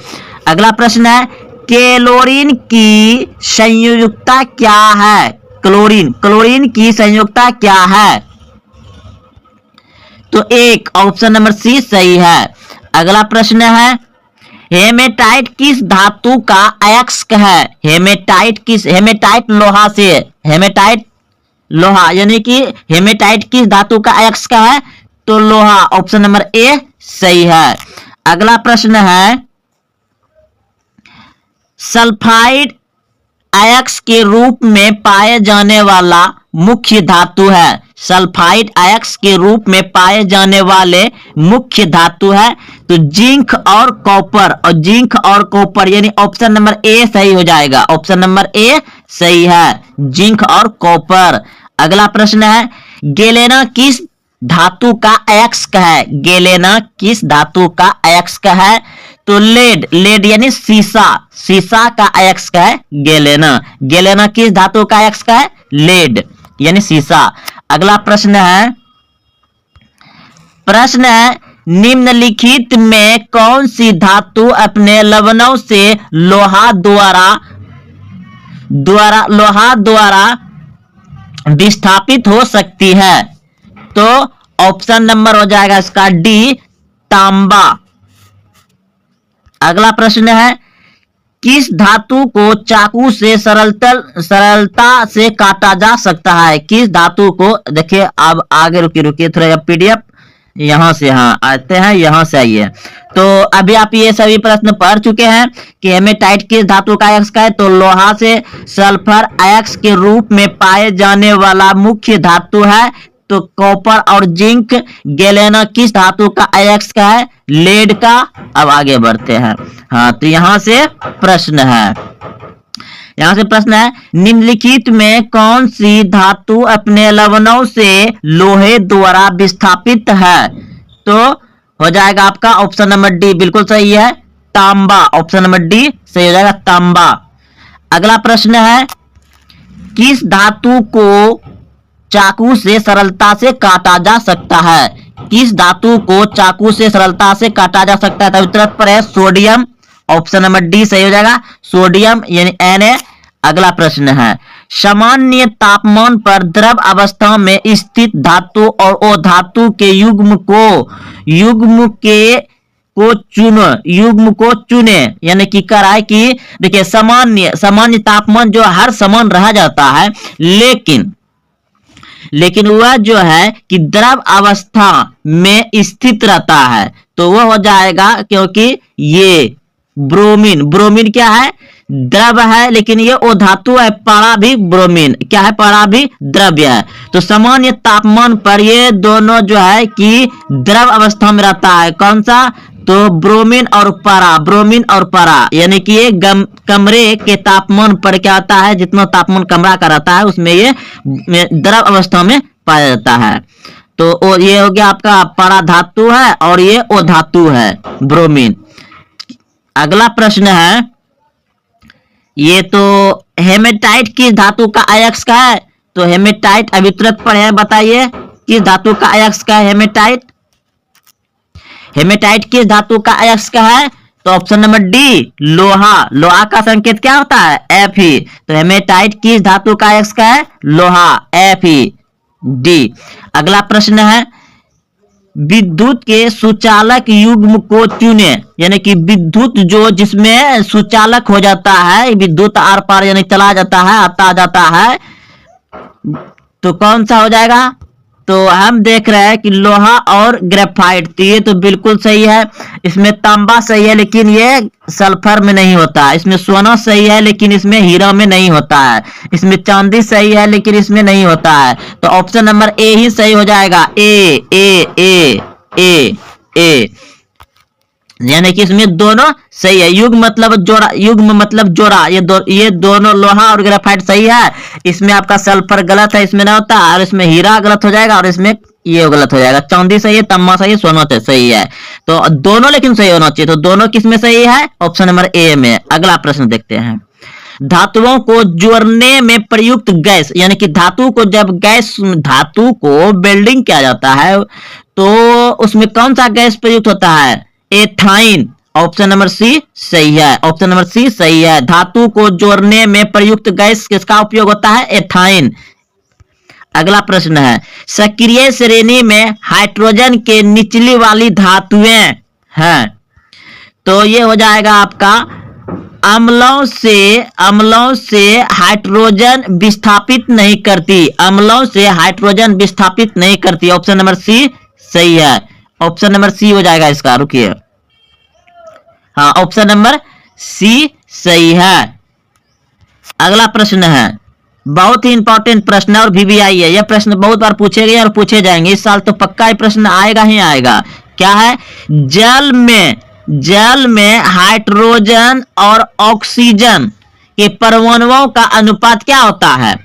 अगला प्रश्न है, क्लोरीन की संयुक्ता क्या है? क्लोरीन की संयुक्ता क्या है? तो एक, ऑप्शन नंबर सी सही है। अगला प्रश्न है, हेमेटाइट किस धातु का अयस्क है? हेमेटाइट लोहा से, हेमेटाइट लोहा, यानी कि हेमेटाइट किस धातु का अयस्क है? तो लोहा, ऑप्शन नंबर ए सही है। अगला प्रश्न है, सल्फाइड अयस्क के रूप में पाए जाने वाला मुख्य धातु है। सल्फाइड अयस्क के रूप में पाए जाने वाले मुख्य धातु है तो जिंक और कॉपर, और जिंक और कॉपर यानी ऑप्शन नंबर ए सही हो जाएगा, ऑप्शन नंबर ए सही है, जिंक और कॉपर। अगला प्रश्न है, गैलेना किस धातु का अयस्क है? गैलेना किस धातु का अयस्क है? तो लेड यानी सीसा का अयस्क है गैलेना। गैलेना किस धातु का अयस्क है? लेड यानी सीसा। अगला प्रश्न है, निम्नलिखित में कौन सी धातु अपने लवणों से लोहा द्वारा विस्थापित हो सकती है? तो ऑप्शन नंबर हो जाएगा इसका डी, तांबा। अगला प्रश्न है, किस धातु को चाकू से सरलता से काटा जा सकता है? किस धातु को, देखिए अब आगे रुकिए थोड़ा, पीडीएफ यहां से, हाँ आते हैं, यहां से आइए। तो अभी आप ये सभी प्रश्न पढ़ चुके हैं कि हेमेटाइट किस धातु का अयस्क है? तो लोहा से सल्फर अयस्क के रूप में पाए जाने वाला मुख्य धातु है तो कॉपर और जिंक। गैलेना किस धातु का अयस्क है? लेड का। अब आगे बढ़ते हैं, हाँ तो यहां से प्रश्न है, निम्नलिखित में कौन सी धातु अपने लवणों से लोहे द्वारा विस्थापित है? तो हो जाएगा आपका ऑप्शन नंबर डी, बिल्कुल सही है, तांबा, ऑप्शन नंबर डी सही हो जाएगा, तांबा। अगला प्रश्न है, किस धातु को चाकू से सरलता से काटा जा सकता है? किस धातु को चाकू से सरलता से काटा जा सकता है? तो उत्तर पर है सोडियम, ऑप्शन नंबर डी सही हो जाएगा, सोडियम यानी Na। अगला प्रश्न है, सामान्य तापमान पर द्रव अवस्था में स्थित धातु और अधातु के युग्म को चुने, यानी कि कराए कि देखिए सामान्य तापमान जो हर समान रह जाता है, लेकिन वह जो है कि द्रव अवस्था में स्थित रहता है तो वह हो जाएगा, क्योंकि ये ब्रोमीन क्या है? द्रव है, लेकिन ये ओ धातु है, पारा भी ब्रोमीन क्या है? पारा भी द्रव्य है। तो सामान्य तापमान पर ये दोनों जो है कि द्रव अवस्था में रहता है, कौन सा? तो ब्रोमीन और पारा, यानी कि ये कमरे के तापमान पर क्या होता है, जितना तापमान कमरा का रहता है उसमें ये द्रव अवस्था में पाया जाता है। तो ये हो गया आपका पारा धातु है और ये ओ धातु है, ब्रोमीन। अगला प्रश्न है, ये तो हेमेटाइट किस धातु का अयस्क है? तो हेमेटाइट अभी तुरंत पढ़े, बताइए किस धातु का अयस्क है हेमेटाइट किस धातु का अयस्क है? तो ऑप्शन नंबर डी, लोहा का संकेत क्या होता है? Fe। तो हेमेटाइट किस धातु का अयस्क है? लोहा, Fe, डी। अगला प्रश्न है, विद्युत के सुचालक युग्म को चुने, यानी कि विद्युत जो जिसमें सुचालक हो जाता है, विद्युत आर पार यानी चला जाता है, आता जाता है, तो कौन सा हो जाएगा? तो हम देख रहे हैं कि लोहा और ग्रेफाइट, तो ये तो बिल्कुल सही है, इसमें तांबा सही है लेकिन ये सल्फर में नहीं होता, इसमें सोना सही है लेकिन इसमें हीरा में नहीं होता है, इसमें चांदी सही है लेकिन इसमें नहीं होता है। तो ऑप्शन नंबर ए ही सही हो जाएगा, ए। यानी कि इसमें दोनों सही है। युग्म मतलब जोड़ा, युग्म मतलब जोड़ा, ये दोनों लोहा और ग्रेफाइट सही है। इसमें आपका सल्फर गलत है, इसमें ना होता, और इसमें हीरा गलत हो जाएगा, और इसमें ये गलत हो जाएगा। चांदी सही है, तम्मा सही है, सोना सही है। तो दोनों लेकिन सही होना चाहिए। तो दोनों किसमें सही है? ऑप्शन नंबर ए में। अगला प्रश्न देखते हैं। धातुओं को जोड़ने में प्रयुक्त गैस, यानी कि धातु को वेल्डिंग किया जाता है तो उसमें कौन सा गैस प्रयुक्त होता है? एथाइन। ऑप्शन नंबर सी सही है। ऑप्शन नंबर सी सही है। धातु को जोड़ने में प्रयुक्त गैस किसका उपयोग होता है? एथाइन। अगला प्रश्न है, सक्रिय श्रेणी में हाइड्रोजन के निचली वाली धातुएं हैं, तो ये हो जाएगा आपका अम्लों से हाइड्रोजन विस्थापित नहीं करती। अम्लों से हाइड्रोजन विस्थापित नहीं करती। ऑप्शन नंबर सी सही है। ऑप्शन नंबर सी हो जाएगा इसका, रुकिए, हाँ ऑप्शन नंबर सी सही है। अगला प्रश्न है, बहुत ही इंपॉर्टेंट प्रश्न है और VVI है। यह प्रश्न बहुत बार पूछे गए और पूछे जाएंगे, इस साल तो पक्का ही प्रश्न आएगा ही आएगा। क्या है? जल में हाइड्रोजन और ऑक्सीजन के परमाणुओं का अनुपात क्या होता है?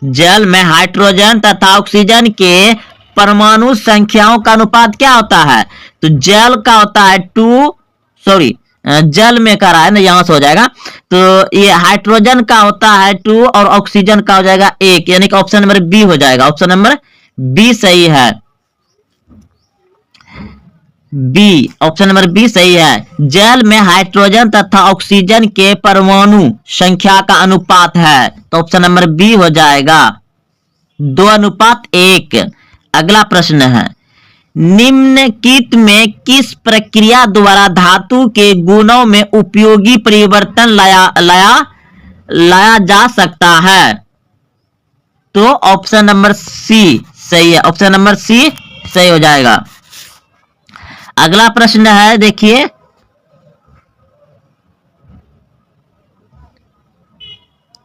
जल में हाइड्रोजन तथा ऑक्सीजन के परमाणु संख्याओं का अनुपात क्या होता है? तो जल का होता है जल में कर रहा है ना, यहां से हो जाएगा। तो ये हाइड्रोजन का होता है 2 और ऑक्सीजन का हो जाएगा 1, यानी कि ऑप्शन नंबर बी हो जाएगा। ऑप्शन नंबर बी सही है। बी, ऑप्शन नंबर बी सही है। जल में हाइड्रोजन तथा ऑक्सीजन के परमाणु संख्या का अनुपात है, तो ऑप्शन नंबर बी हो जाएगा 2:1। अगला प्रश्न है, निम्नलिखित में किस प्रक्रिया द्वारा धातु के गुणों में उपयोगी परिवर्तन लाया जा सकता है? तो ऑप्शन नंबर सी सही है। ऑप्शन नंबर सी सही हो जाएगा। अगला प्रश्न है, देखिए,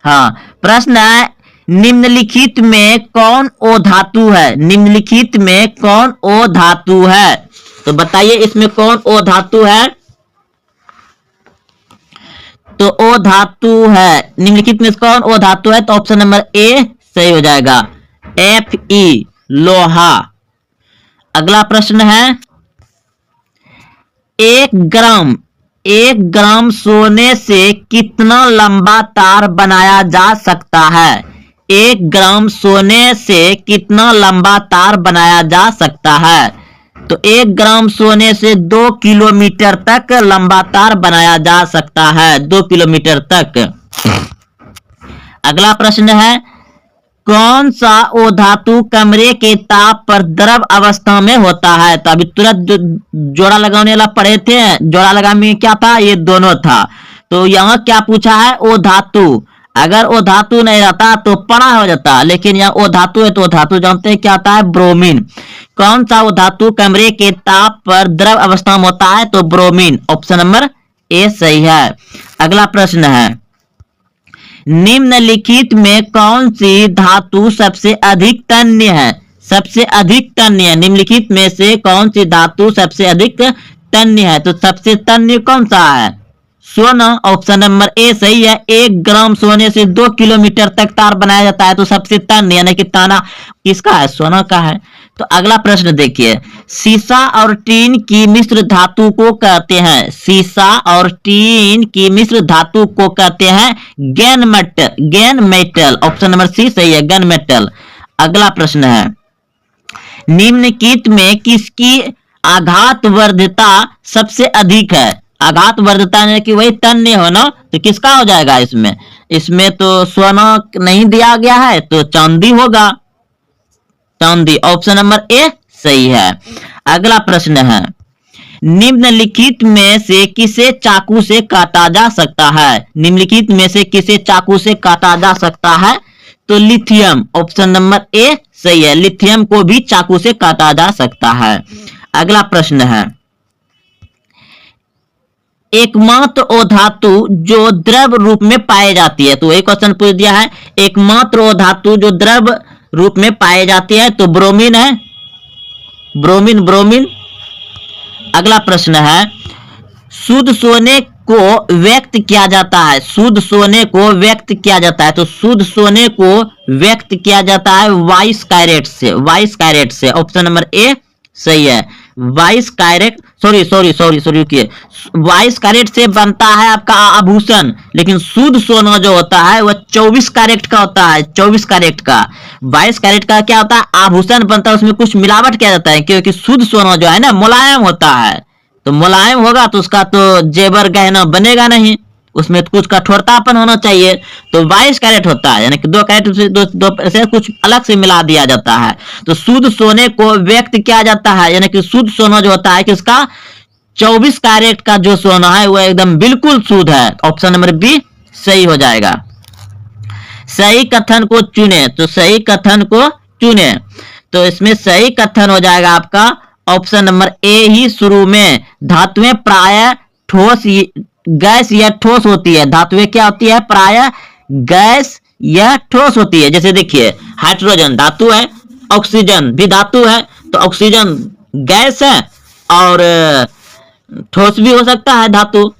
हाँ प्रश्न है, निम्नलिखित में कौन ओ धातु है? निम्नलिखित में कौन ओ धातु है? तो बताइए इसमें कौन ओ धातु है? तो ओ धातु है, निम्नलिखित में कौन ओ धातु है? तो ऑप्शन नंबर ए सही हो जाएगा, Fe लोहा। अगला प्रश्न है, 1 ग्राम सोने से कितना लंबा तार बनाया जा सकता है? 1 ग्राम सोने से कितना लंबा तार बनाया जा सकता है? तो 1 ग्राम सोने से 2 किलोमीटर तक लंबा तार बनाया जा सकता है, 2 किलोमीटर तक। अगला प्रश्न है, कौन सा ओ धातु कमरे के ताप पर द्रव अवस्था में होता है? तो अभी तुरंत जोड़ा लगाने वाला पढ़े थे, जोड़ा लगाने में क्या था? ये दोनों था। तो यहाँ क्या पूछा है? ओ धातु। अगर ओ धातु नहीं रहता तो पड़ा हो जाता, लेकिन यहाँ ओ धातु है तो ओ धातु जानते हैं क्या आता है? ब्रोमीन। कौन सा ओ धातु कमरे के ताप पर द्रव अवस्था में होता है? तो ब्रोमीन। ऑप्शन नंबर ए सही है। अगला प्रश्न है, निम्नलिखित में कौन सी धातु सबसे अधिक तन्य है? सबसे अधिक तन्य है, निम्नलिखित में से कौन सी धातु सबसे अधिक तन्य है? तो सबसे तन्य कौन सा है? सोना। ऑप्शन नंबर ए सही है। 1 ग्राम सोने से 2 किलोमीटर तक तार बनाया जाता है, तो सबसे तन्य यानी कि ताना किसका है? सोना का है। तो अगला प्रश्न देखिए, सीसा और टीन की मिश्र धातु को कहते हैं? सीसा और टीन की मिश्र धातु को कहते हैं gun metal. Option number C सही है, गैन मेटल। अगला प्रश्न है, निम्नलिखित में किसकी आघात वर्धता सबसे अधिक है? आघात वर्धता यानी कि वही तन्य हो ना, तो किसका हो जाएगा इसमें? इसमें तो सोना नहीं दिया गया है, तो चांदी होगा, चांदी। ऑप्शन नंबर ए सही है। अगला प्रश्न है, निम्नलिखित में से किसे चाकू से काटा जा सकता है? निम्नलिखित में से किसे चाकू से काटा जा सकता है? तो लिथियम। ऑप्शन नंबर ए सही है, लिथियम को भी चाकू से काटा जा सकता है। अगला प्रश्न है, एकमात्र ओ धातु जो द्रव रूप में पाई जाती है? तो एक क्वेश्चन पूछ दिया है, एकमात्र ओ धातु जो द्रव रूप में पाई जाती है, तो ब्रोमीन है, ब्रोमीन। अगला प्रश्न है, शुद्ध सोने को व्यक्त किया जाता है, शुद्ध सोने को व्यक्त किया जाता है। तो शुद्ध सोने को व्यक्त किया जाता है 22 कैरेट से, 22 कैरेट से। ऑप्शन नंबर ए सही है। 22 कैरेट, सॉरी रुकिए, 22 कैरेट से बनता है आपका आभूषण, लेकिन शुद्ध सोना जो होता है वह 24 कैरेट का होता है, 24 कैरेट का। 22 कैरेट का क्या होता है, आभूषण बनता है, उसमें कुछ मिलावट किया जाता है, क्योंकि शुद्ध सोना जो है ना मुलायम होता है, तो मुलायम होगा तो उसका तो जेवर गहना बनेगा नहीं, उसमें तो कुछ कठोरतापन होना चाहिए। तो 22 कैरेट होता है, यानी कि 2 कैरेट से दो से कुछ अलग से मिला दिया जाता है। तो शुद्ध सोने को व्यक्त किया जाता है, यानी कि शुद्ध सोना जो होता है किसका, 24 कैरेट का जो सोना है वो एकदम बिल्कुल शुद्ध है। ऑप्शन नंबर बी सही हो जाएगा। सही कथन को चुने, तो सही कथन को चुने, तो इसमें सही कथन हो जाएगा आपका ऑप्शन नंबर ए ही शुरू में। धातुएं प्राय ठोस गैस या ठोस होती है। धातुएं क्या होती है, प्राय गैस या ठोस होती है। जैसे देखिए हाइड्रोजन धातु है, ऑक्सीजन भी धातु है, तो ऑक्सीजन गैस है और ठोस भी हो सकता है धातु।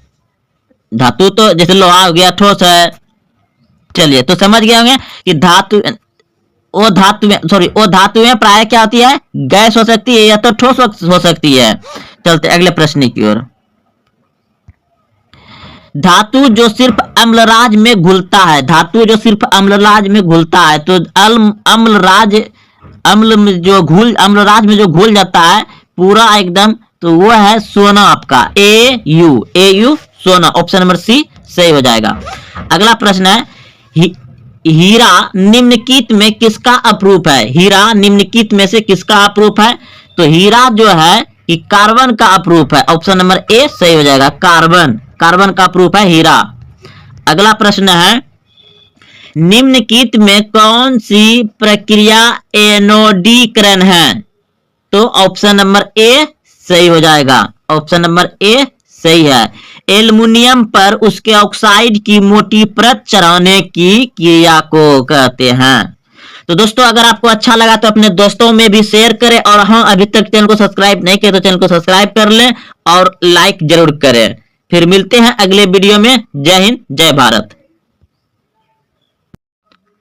धातु तो जैसे लोहा हो गया ठोस है। चलिए तो समझ गए होंगे कि वो धातुएं प्राय क्या होती है, गैस हो सकती है या तो ठोस हो सकती है। चलते अगले प्रश्न की ओर। धातु जो सिर्फ अम्लराज में घुलता है, धातु जो सिर्फ अम्लराज में घुलता है, तो अम्लराज में जो घुल जाता है पूरा एकदम, तो वो है सोना आपका AU सोना। ऑप्शन नंबर सी सही हो जाएगा। अगला प्रश्न है हीरा निम्नलिखित में किसका अपरूप है। हीरा निम्नलिखित में से किसका अपरूप है, तो हीरा जो है कि कार्बन का अपरूप है। ऑप्शन नंबर ए सही हो जाएगा, कार्बन का अपरूप है हीरा। अगला प्रश्न है निम्नलिखित में कौन सी प्रक्रिया एनोडीकरण है, तो ऑप्शन नंबर ए सही हो जाएगा। ऑप्शन नंबर ए सही है। एल्युमिनियम पर उसके ऑक्साइड की मोटी परत चढ़ाने की क्रिया को कहते हैं। तो दोस्तों अगर आपको अच्छा लगा तो अपने दोस्तों में भी शेयर करें, और हाँ अभी तक चैनल को सब्सक्राइब नहीं किया तो चैनल को सब्सक्राइब कर लें और लाइक जरूर करें। फिर मिलते हैं अगले वीडियो में। जय हिंद, जय भारत।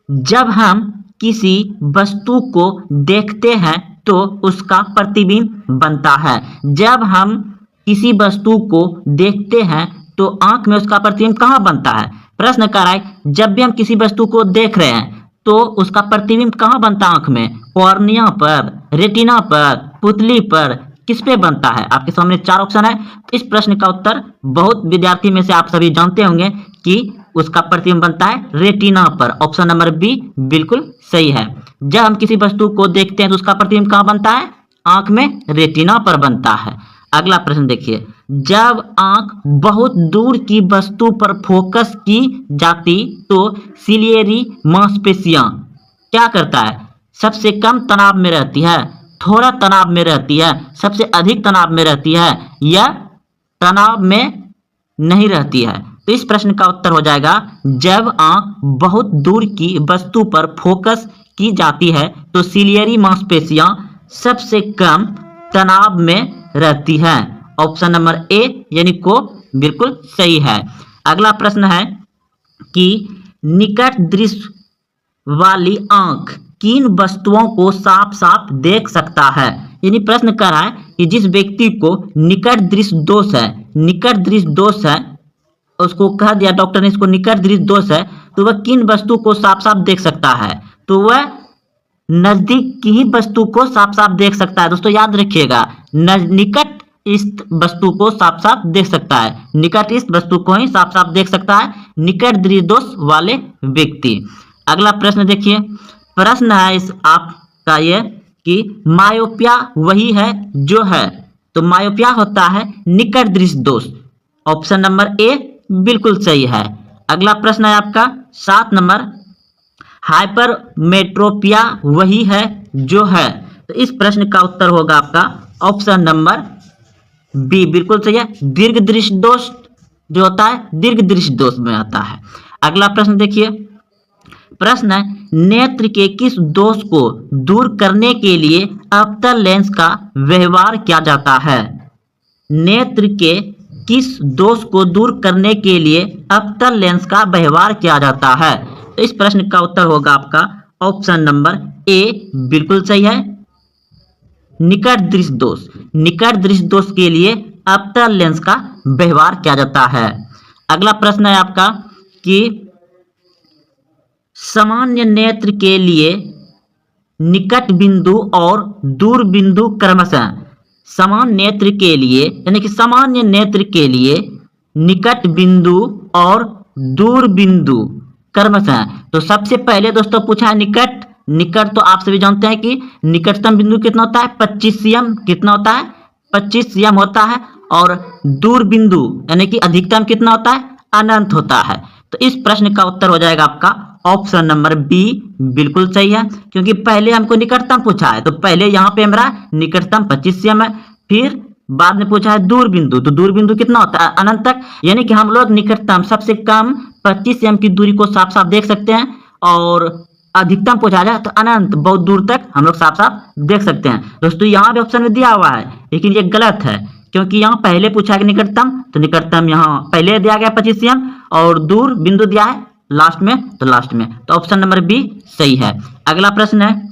जब हम किसी वस्तु को देखते हैं तो उसका प्रतिबिंब बनता है। जब हम किसी वस्तु को देखते हैं तो आंख में उसका प्रतिबिंब कहाँ बनता है। प्रश्न कर रहा है जब भी हम किसी वस्तु को देख रहे हैं तो उसका प्रतिबिंब कहाँ बनता है आंख में, कॉर्निया पर, रेटिना पर, पुतली पर, किस पे बनता है। आपके सामने 4 ऑप्शन है। तो इस प्रश्न का उत्तर बहुत विद्यार्थी में से आप सभी जानते होंगे कि उसका प्रतिबिंब बनता है रेटिना पर। ऑप्शन नंबर बी बिल्कुल सही है। जब हम किसी वस्तु को देखते हैं तो उसका प्रतिबिंब कहाँ बनता है, आंख में रेटिना पर बनता है। अगला प्रश्न देखिए, जब आंख बहुत दूर की वस्तु पर फोकस की जाती तो सिलियरी मांसपेशियां क्या करता है, सबसे कम तनाव में रहती है, थोड़ा तनाव में रहती है, सबसे अधिक तनाव में रहती है, या तनाव में नहीं रहती है। तो इस प्रश्न का उत्तर हो जाएगा जब आंख बहुत दूर की वस्तु पर फोकस की जाती है तो सिलियरी मांसपेशियां सबसे कम तनाव में रहती है। ऑप्शन नंबर ए यानी को बिल्कुल सही है। अगला प्रश्न है कि निकट दृश्य वाली आंख किन वस्तुओं को साफ साफ देख सकता है। यानी प्रश्न कर रहा है कि जिस व्यक्ति को निकट दृष्टि दोष है, निकट दृष्टि दोष है, उसको कह दिया डॉक्टर ने इसको निकट दृष्टि दोष है, तो वह किन वस्तु को साफ साफ देख सकता है, तो वह नजदीक की ही वस्तु को साफ साफ देख सकता है। दोस्तों याद रखिएगा, निकट इस वस्तु को साफ साफ देख सकता है, निकट इस वस्तु को ही साफ साफ देख सकता है निकट दृष्टि दोष वाले व्यक्ति। अगला प्रश्न देखिए, प्रश्न है इस आपका ये कि मायोपिया वही है जो है, तो मायोपिया होता है निकट दृष्टि दोष। ऑप्शन नंबर ए बिल्कुल सही है। अगला प्रश्न है आपका 7 नंबर, हाइपरमेट्रोपिया वही है जो है, तो इस प्रश्न का उत्तर होगा आपका ऑप्शन नंबर बी बिल्कुल सही है। दीर्घ दृष्टि दोष जो होता है दीर्घ दृष्टि दोष में आता है। अगला प्रश्न देखिए, प्रश्न है नेत्र के किस दोष को दूर करने के लिए अवतल लेंस का व्यवहार किया जाता है। नेत्र के किस दोष को दूर करने के लिए अवतल लेंस का व्यवहार किया जाता है? तो इस प्रश्न का उत्तर होगा आपका ऑप्शन नंबर ए बिल्कुल सही है, निकट दृश्य दोष। निकट दृश्य दोष के लिए अवतल लेंस का व्यवहार किया जाता है। अगला प्रश्न है आपका कि सामान्य नेत्र के लिए निकट बिंदु और दूर बिंदु क्रमशः, सामान्य नेत्र के लिए यानी कि सामान्य नेत्र के लिए निकट बिंदु और दूर बिंदु क्रमशः। तो सबसे पहले दोस्तों पूछा है निकट। निकट तो आप सभी जानते हैं कि निकटतम बिंदु कितना होता है 25 cm, कितना होता है 25 cm होता है। और दूर बिंदु यानी कि अधिकतम कितना होता है अनंत होता है। तो इस प्रश्न का उत्तर हो जाएगा आपका ऑप्शन नंबर बी बिल्कुल सही है, क्योंकि पहले हमको निकटतम पूछा है तो पहले यहाँ पे हमारा निकटतम 25 cm है, फिर बाद में पूछा है दूर बिंदु, तो दूर बिंदु कितना होता है अनंत तक। यानी कि हम लोग निकटतम सबसे कम 25 cm की दूरी को साफ साफ देख सकते हैं, और अधिकतम पूछा जाए तो अनंत बहुत दूर तक हम लोग साफ साफ देख सकते हैं। दोस्तों यहाँ पे ऑप्शन में दिया हुआ है, लेकिन ये गलत है, क्योंकि यहाँ पहले पूछा कि निकटतम, तो निकटतम यहाँ पहले दिया गया 25 cm, और दूर बिंदु दिया है लास्ट में, तो लास्ट में, तो ऑप्शन नंबर बी सही है। अगला प्रश्न है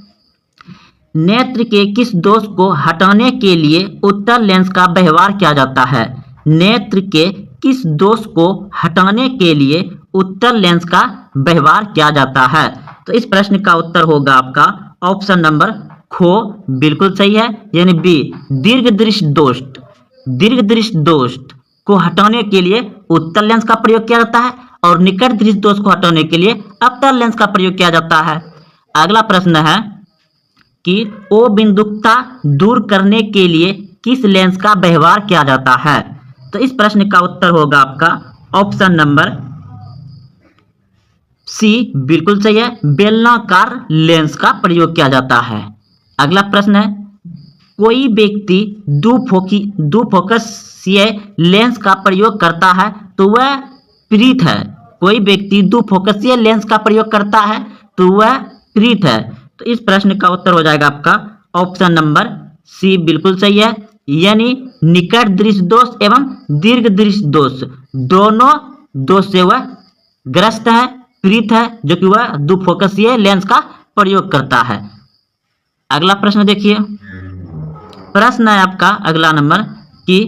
नेत्र के किस दोष को हटाने के लिए उत्तल लेंस का व्यवहार किया जाता है? नेत्र के किस दोष को हटाने के लिए उत्तल लेंस का व्यवहार किया जाता है? तो इस प्रश्न का उत्तर होगा आपका ऑप्शन नंबर खो बिल्कुल सही है, यानी बी दीर्घ दृष्टि दोष। दीर्घ दृष्टि दोष को हटाने के लिए उत्तल लेंस का प्रयोग किया जाता है, और निकट दृष्टि दोष को हटाने के लिए अवतल लेंस का प्रयोग किया जाता है। अगला प्रश्न है कि ओ बिंदुकता दूर करने के लिए किस लेंस का व्यवहार किया जाता है? तो इस प्रश्न का उत्तर होगा आपका ऑप्शन नंबर सी बिल्कुल सही है, बेलनाकार लेंस का प्रयोग किया जाता है। अगला प्रश्न है कोई व्यक्ति दुफोकसीय लेंस का प्रयोग करता है तो वह पीड़ित है। कोई व्यक्ति दुफोकसीय लेंस का प्रयोग करता है तो वह पीड़ित है। तो इस प्रश्न का उत्तर हो जाएगा आपका ऑप्शन नंबर सी बिल्कुल सही है, यानी निकट दृष्टि दोष एवं दीर्घ दृष्टि दोष दोनों दोष से वह ग्रस्त है, पीड़ित है, जो कि वह दुफोकसीय लेंस का प्रयोग करता है। अगला प्रश्न देखिए, प्रश्न है आपका अगला नंबर कि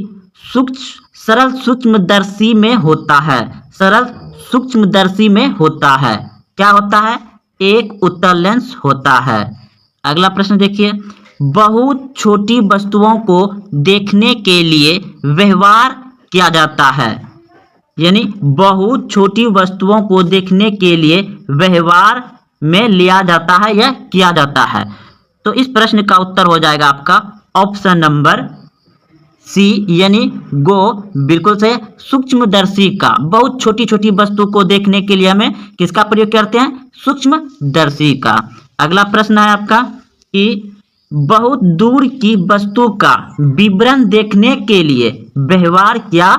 सरल सूक्ष्मदर्शी में होता है। सरल सूक्ष्मदर्शी में होता है, क्या होता है? एक उत्तल लेंस होता है। अगला प्रश्न देखिए, बहुत छोटी वस्तुओं को देखने के लिए व्यवहार किया जाता है, यानी बहुत छोटी वस्तुओं को देखने के लिए व्यवहार में लिया जाता है या किया जाता है। तो इस प्रश्न का उत्तर हो जाएगा आपका ऑप्शन नंबर सी, यानी गो बिल्कुल सही। सूक्ष्मदर्शी का, बहुत छोटी छोटी वस्तु को देखने के लिए हमें किसका प्रयोग करते हैं? सूक्ष्मदर्शी का। अगला प्रश्न है आपका कि बहुत दूर की वस्तु का विवरण देखने के लिए व्यवहार किया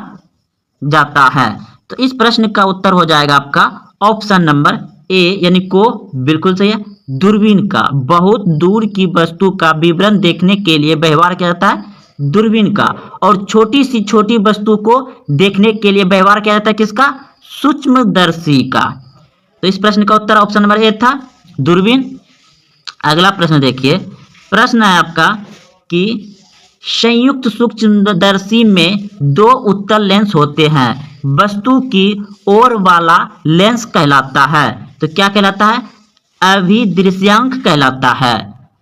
जाता है। तो इस प्रश्न का उत्तर हो जाएगा आपका ऑप्शन नंबर ए, यानी को बिल्कुल सही है, दूरबीन का। बहुत दूर की वस्तु का विवरण देखने के लिए व्यवहार किया जाता है दूरबीन का, और छोटी सी छोटी वस्तु को देखने के लिए व्यवहार किया जाता है किसका? सूक्ष्मदर्शी का। तो इस प्रश्न का उत्तर ऑप्शन नंबर ए था, दूरबीन। अगला प्रश्न देखिए, प्रश्न है आपका कि संयुक्त सूक्ष्मदर्शी में दो उत्तल लेंस होते हैं, वस्तु की ओर वाला लेंस कहलाता है। तो क्या कहलाता है? अभिदृश्यांक कहलाता है।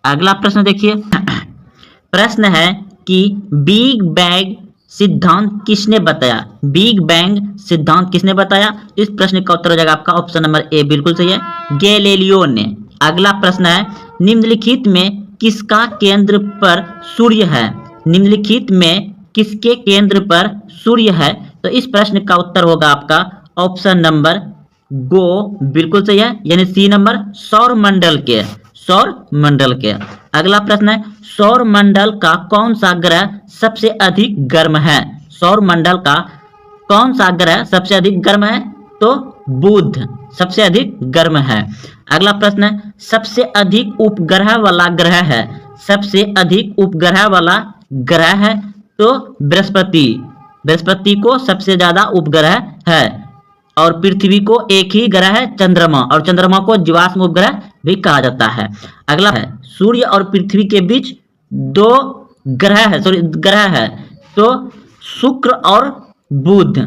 अगला प्रश्न देखिए, प्रश्न है कि बिग बैंग सिद्धांत किसने बताया? बिग बैंग सिद्धांत किसने बताया? इस प्रश्न का उत्तर हो जाएगा आपका ऑप्शन नंबर ए बिल्कुल सही है, गैलीलियो ने। अगला प्रश्न है निम्नलिखित में किसका केंद्र पर सूर्य है? निम्नलिखित में किसके केंद्र पर सूर्य है? तो इस प्रश्न का उत्तर होगा आपका ऑप्शन नंबर गो बिल्कुल सही है, यानी सी नंबर, सौर मंडल के। सौर मंडल के। अगला प्रश्न है सौर मंडल का कौन सा ग्रह सबसे अधिक गर्म है? सौर मंडल का कौन सा ग्रह सबसे अधिक गर्म है? तो बुध सबसे अधिक गर्म है। अगला प्रश्न है सबसे अधिक उपग्रह वाला ग्रह है? सबसे अधिक उपग्रह वाला ग्रह है तो बृहस्पति, बृहस्पति को सबसे ज्यादा उपग्रह है और पृथ्वी को एक ही ग्रह है चंद्रमा, और चंद्रमा को जीवाश्म उपग्रह भी कहा जाता है। अगला है सूर्य और पृथ्वी के बीच दो ग्रह है तो शुक्र और बुध।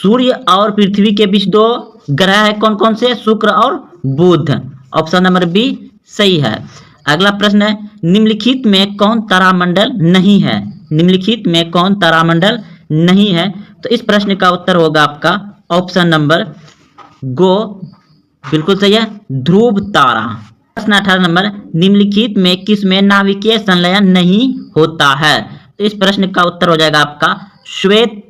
सूर्य और पृथ्वी के बीच दो ग्रह है, कौन कौन से? शुक्र और बुध। ऑप्शन नंबर बी सही है। अगला प्रश्न है निम्नलिखित में कौन तारामंडल नहीं है? निम्नलिखित में कौन तारामंडल नहीं है? तो इस प्रश्न का उत्तर होगा आपका ऑप्शन नंबर गो, बिल्कुल सही है, ध्रुव तारा। प्रश्न 18 नंबर निम्नलिखित में किस में नाभिकीय संलयन नहीं होता है? तो इस प्रश्न का उत्तर हो जाएगा आपका श्वेत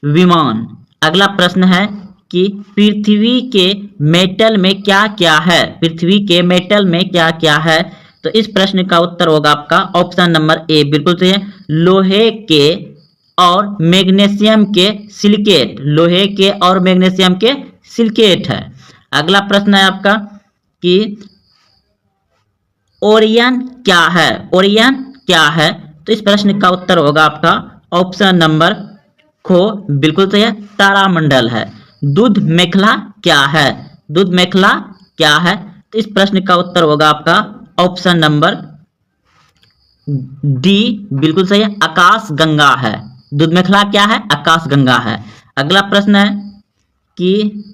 विमान। अगला प्रश्न है कि पृथ्वी के मेटल में क्या क्या है? पृथ्वी के मेटल में क्या क्या है? तो इस प्रश्न का उत्तर होगा आपका ऑप्शन नंबर ए, बिल्कुल सही है, लोहे के और मैग्नीशियम के सिलिकेट। लोहे के और मैग्नीशियम के सिलिकेट है। अगला प्रश्न है आपका कि ओरियन क्या है? ओरियन क्या है? तो इस प्रश्न का उत्तर होगा आपका ऑप्शन नंबर खो, बिल्कुल सही है, तारामंडल है। दूध मेखला क्या है? दूध मेखला क्या है? तो इस प्रश्न का उत्तर होगा आपका ऑप्शन नंबर डी, बिल्कुल सही है, आकाश गंगा है। दूध मेखला क्या है? आकाश गंगा है। अगला प्रश्न है कि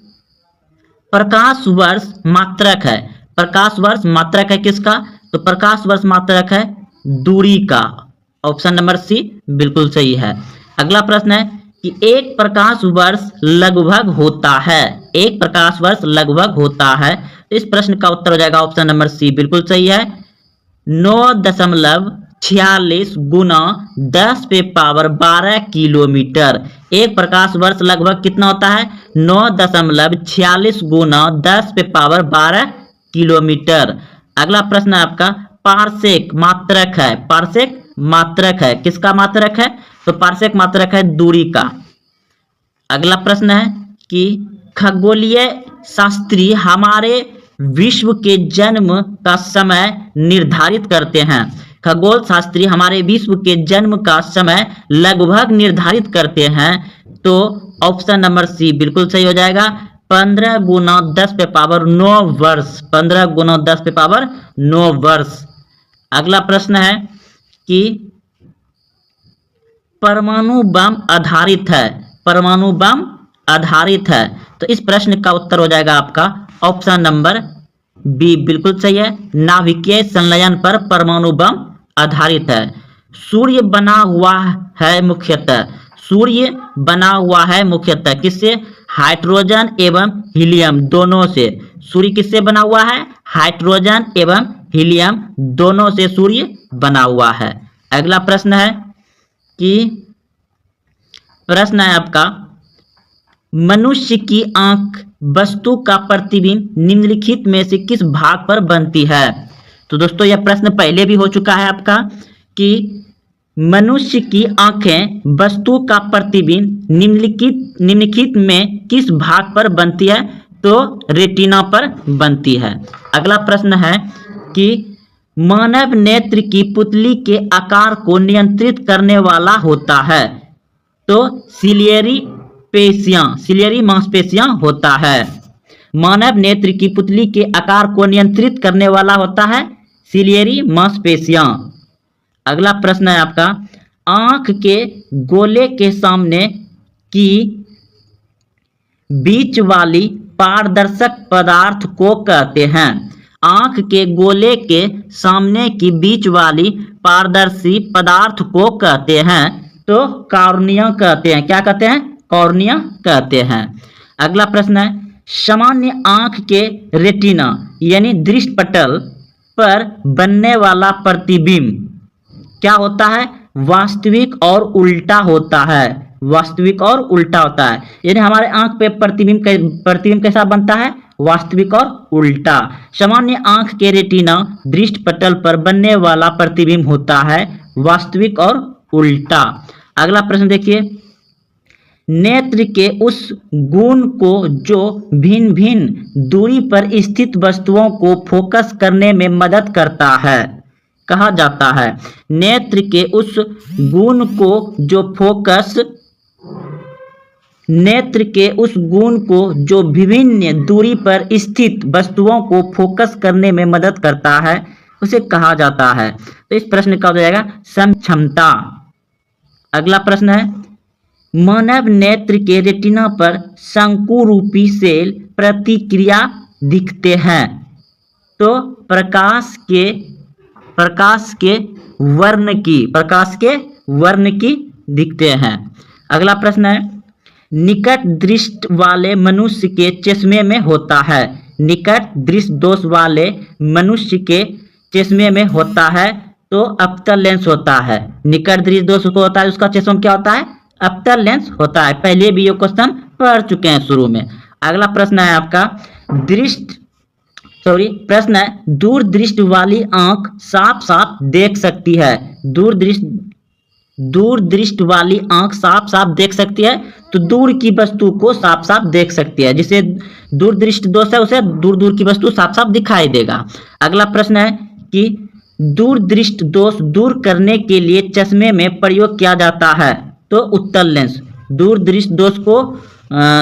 प्रकाश वर्ष मात्रक है। प्रकाश वर्ष मात्रक है किसका? तो प्रकाश वर्ष मात्रक है दूरी का। ऑप्शन नंबर सी बिल्कुल सही है। अगला प्रश्न है कि एक प्रकाश वर्ष लगभग होता है। एक प्रकाश वर्ष लगभग होता है। तो इस प्रश्न का उत्तर हो जाएगा ऑप्शन नंबर सी, बिल्कुल सही है, 9.46 गुना 10 पे पावर 12 किलोमीटर। एक प्रकाश वर्ष लगभग कितना होता है? 9.46 गुना 10 पे पावर 12 किलोमीटर। अगला प्रश्न है आपका पारसेक मात्रक है। पारसेक मात्रक है किसका मात्रक है? तो पारसेक मात्रक है दूरी का। अगला प्रश्न है कि खगोलीय शास्त्री हमारे विश्व के जन्म का समय निर्धारित करते हैं। खगोल शास्त्री हमारे विश्व के जन्म का समय लगभग निर्धारित करते हैं। तो ऑप्शन नंबर सी बिल्कुल सही हो जाएगा, 15 गुना 10 पे पावर 9 वर्ष। 15 गुना 10 पे पावर 9 वर्ष। अगला प्रश्न है कि परमाणु बम आधारित है। परमाणु बम आधारित है। तो इस प्रश्न का उत्तर हो जाएगा आपका ऑप्शन नंबर बी, बिल्कुल सही है, नाभिकीय संलयन पर परमाणु बम आधारित है। सूर्य बना हुआ है मुख्यतः। सूर्य बना हुआ है मुख्यतः किससे? हाइड्रोजन एवं हीलियम दोनों से। सूर्य किससे बना हुआ है? हाइड्रोजन एवं हीलियम दोनों से सूर्य बना हुआ है। अगला प्रश्न है कि प्रश्न है आपका मनुष्य की आंख वस्तु का प्रतिबिंब निम्नलिखित में से किस भाग पर बनती है? तो दोस्तों यह प्रश्न पहले भी हो चुका है आपका कि मनुष्य की आंखें वस्तु का प्रतिबिंब निम्नलिखित में किस भाग पर बनती है? तो रेटिना पर बनती है। अगला प्रश्न है कि मानव नेत्र की पुतली के आकार को नियंत्रित करने वाला होता है। तो सिलियरी मांसपेशियां होता है। मानव नेत्र की पुतली के आकार को नियंत्रित करने वाला होता है सिलियरी मांसपेशियां। अगला प्रश्न है आपका आंख के गोले के सामने की बीच वाली पारदर्शक पदार्थ को कहते हैं। आंख के गोले के सामने की बीच वाली पारदर्शी पदार्थ को कहते हैं। तो कॉर्निया कहते हैं। क्या कहते हैं? कॉर्निया कहते हैं। अगला प्रश्न है सामान्य आंख के रेटिना यानी दृष्टिपटल पर बनने वाला प्रतिबिंब क्या होता है? वास्तविक और उल्टा होता है। वास्तविक और उल्टा होता है। यानी हमारे आंख पे प्रतिबिंब कैसा बनता है? वास्तविक और उल्टा। सामान्य आंख के रेटिना दृष्टिपटल पर बनने वाला प्रतिबिंब होता है वास्तविक और उल्टा। अगला प्रश्न देखिए नेत्र के उस गुण को जो भिन्न भिन्न दूरी पर स्थित वस्तुओं को फोकस करने में मदद करता है कहा जाता है? नेत्र के उस गुण को जो फोकस नेत्र के उस गुण को जो विभिन्न दूरी पर स्थित वस्तुओं को फोकस करने में मदद करता है उसे कहा जाता है? तो इस प्रश्न का हो जाएगा समक्षमता। अगला प्रश्न है, मानव नेत्र के रेटिना पर शंकुरूपी सेल प्रतिक्रिया दिखते हैं तो प्रकाश के वर्ण की दिखते हैं। अगला प्रश्न है, निकट दृष्टि वाले मनुष्य के चश्मे में होता है? निकट दृष्टि दोष वाले मनुष्य के चश्मे में होता है तो अवतल लेंस होता है। निकट दृष्टि दोष को होता है, उसका चश्मा क्या होता है? अवतल लेंस होता है। पहले भी ये क्वेश्चन पढ़ चुके हैं शुरू में। अगला प्रश्न है आपका, प्रश्न है, दूर दृष्टि वाली आंख साफ साफ देख सकती है? दूर दृष्टि वाली आंख साफ साफ देख सकती है तो दूर की वस्तु को साफ साफ देख सकती है। जिसे दूर दृष्टि दोष है उसे दूर दूर की वस्तु साफ साफ दिखाई देगा। अगला प्रश्न है कि दूर दृष्टि दोष दूर करने के लिए चश्मे में प्रयोग किया जाता है? तो उत्तल लेंस। दूर दृष्टि दोष को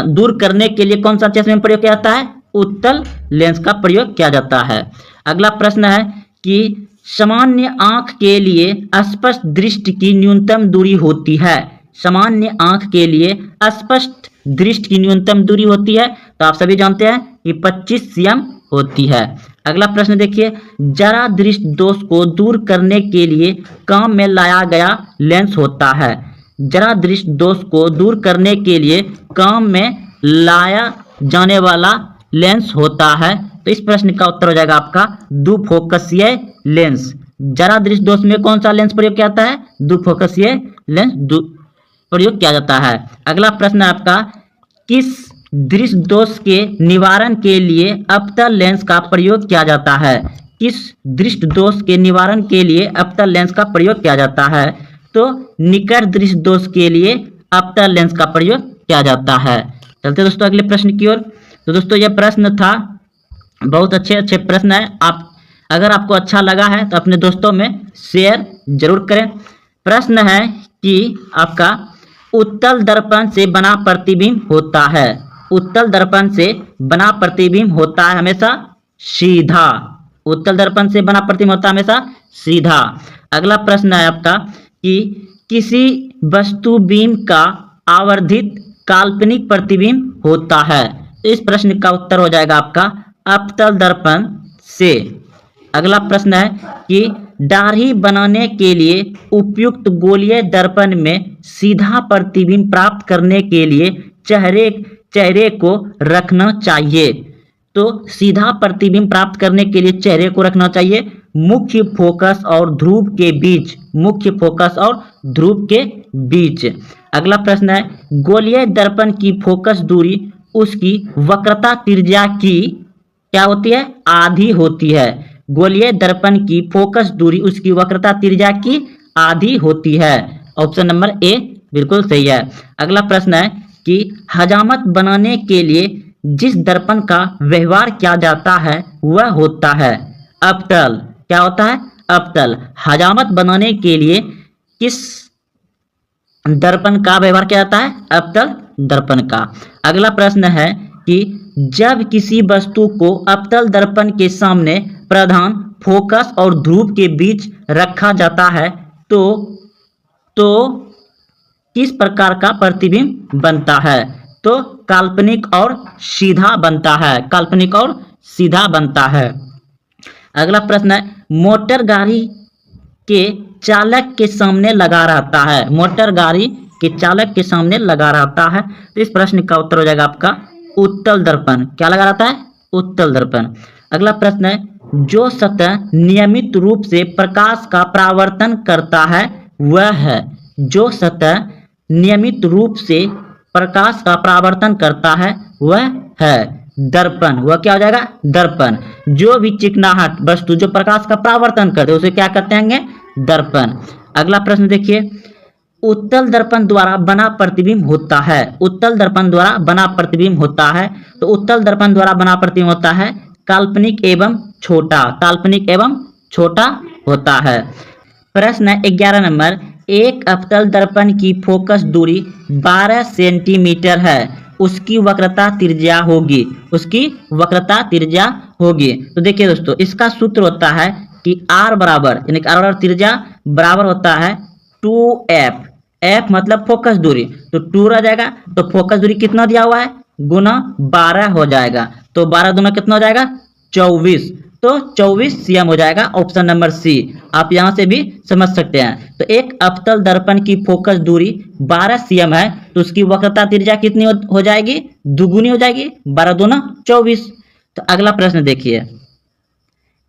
दूर करने के लिए कौन सा चश्मे में प्रयोग किया जाता है? उत्तल लेंस का प्रयोग किया जाता है। अगला प्रश्न है कि सामान्य आंख के लिए स्पष्ट दृष्टि की न्यूनतम दूरी होती है? सामान्य आंख के लिए स्पष्ट दृष्टि की न्यूनतम दूरी होती है तो आप सभी जानते हैं कि 25 cm होती है। अगला प्रश्न देखिए, जरा दृष्टि दोष को दूर करने के लिए काम में लाया गया लेंस होता है? जरा दृष्टि दोष को दूर करने के लिए काम में लाया जाने वाला लेंस होता है तो इस प्रश्न का उत्तर हो जाएगा आपका दुफोकसीय लेंस। जरा दृष्टि दोष में कौन सा लेंस प्रयोग किया जाता है? दुफोकसीय लेंस प्रयोग किया जाता है। अगला प्रश्न है आपका, किस दृष्टि दोष के निवारण के लिए अवतल लेंस का प्रयोग किया जाता है? किस दृष्टि दोष के निवारण के लिए अवतल लेंस का प्रयोग किया जाता है? तो निकट दृष्टि दोष के लिए अवतल लेंस का प्रयोग किया जाता है। चलते दोस्तों अगले प्रश्न की ओर। तो दोस्तों यह प्रश्न था, बहुत अच्छे प्रश्न है। अगर आपको अच्छा लगा है तो अपने दोस्तों में शेयर जरूर करें। प्रश्न है कि आपका उत्तल दर्पण से बना प्रतिबिंब होता है? उत्तल दर्पण से बना प्रतिबिंब होता है हमेशा सीधा। उत्तल दर्पण से बना प्रतिबिंब होता है हमेशा सीधा। अगला प्रश्न है आपका कि किसी वस्तु बिंब का आवर्धित काल्पनिक प्रतिबिंब होता है? इस प्रश्न का उत्तर हो जाएगा आपका अवतल दर्पण से। अगला प्रश्न है कि दाढ़ी बनाने के लिए उपयुक्त गोलीय दर्पण में सीधा प्रतिबिंब प्राप्त करने के लिए चेहरे को रखना चाहिए? तो सीधा प्रतिबिंब प्राप्त करने के लिए चेहरे को रखना चाहिए मुख्य फोकस और ध्रुव के बीच। मुख्य फोकस और ध्रुव के बीच। अगला प्रश्न है, गोलीय दर्पण की फोकस दूरी उसकी वक्रता त्रिज्या की क्या होती है? आधी होती है। गोलीय दर्पण की फोकस दूरी उसकी वक्रता त्रिज्या की आधी होती है। ऑप्शन नंबर ए बिल्कुल सही है। अगला प्रश्न है कि हजामत बनाने के लिए जिस दर्पण का व्यवहार किया जाता है वह होता है अवतल। क्या होता है? अवतल। हजामत बनाने के लिए किस दर्पण का व्यवहार किया जाता है? अवतल दर्पण का। अगला प्रश्न है कि जब किसी वस्तु को अवतल दर्पण के सामने प्रधान फोकस और ध्रुव के बीच रखा जाता है तो किस प्रकार का प्रतिबिंब बनता है? तो काल्पनिक और सीधा बनता है। काल्पनिक और सीधा बनता है। अगला प्रश्न है, मोटर गाड़ी के चालक के सामने लगा रहता है? मोटर गाड़ी के चालक के सामने लगा रहता है तो इस प्रश्न का उत्तर हो जाएगा आपका उत्तल दर्पण। क्या लगा रहता है? उत्तल दर्पण। अगला प्रश्न है, जो सतह नियमित रूप से प्रकाश का परावर्तन करता है वह है? जो सतह नियमित रूप से प्रकाश का परावर्तन करता है वह है दर्पण। वह क्या हो जाएगा? दर्पण। जो भी चिकनाहट वस्तु जो प्रकाश का परावर्तन करते हैं उसे क्या कहते हैं? दर्पण। अगला प्रश्न देखिए, उत्तल दर्पण द्वारा बना प्रतिबिंब होता है? उत्तल दर्पण द्वारा बना प्रतिबिंब होता है तो उत्तल दर्पण द्वारा बना प्रतिबिंब होता है काल्पनिक एवं छोटा। काल्पनिक एवं छोटा होता है। प्रश्न 11 नंबर, एक अवतल दर्पण की फोकस दूरी 12 सेंटीमीटर है, उसकी वक्रता त्रिज्या होगी, उसकी वक्रता त्रिज्या होगी। तो देखिए दोस्तों, इसका सूत्र होता है कि आर बराबर, यानी कि आर बराबर त्रिज्या बराबर होता है 2f। एफ मतलब फोकस दूरी, तो 2 रह जाएगा, तो फोकस दूरी कितना दिया हुआ है गुना 12 हो जाएगा, तो 12 दूना कितना हो जाएगा 24, तो 24 cm हो जाएगा। ऑप्शन नंबर सी आप यहां से भी समझ सकते हैं। तो एक अवतल दर्पण की फोकस दूरी 12 cm है, तो उसकी वक्रता त्रिज्या कितनी हो जाएगी, दुगुनी हो जाएगी, 12 दूना 24। तो अगला प्रश्न देखिए,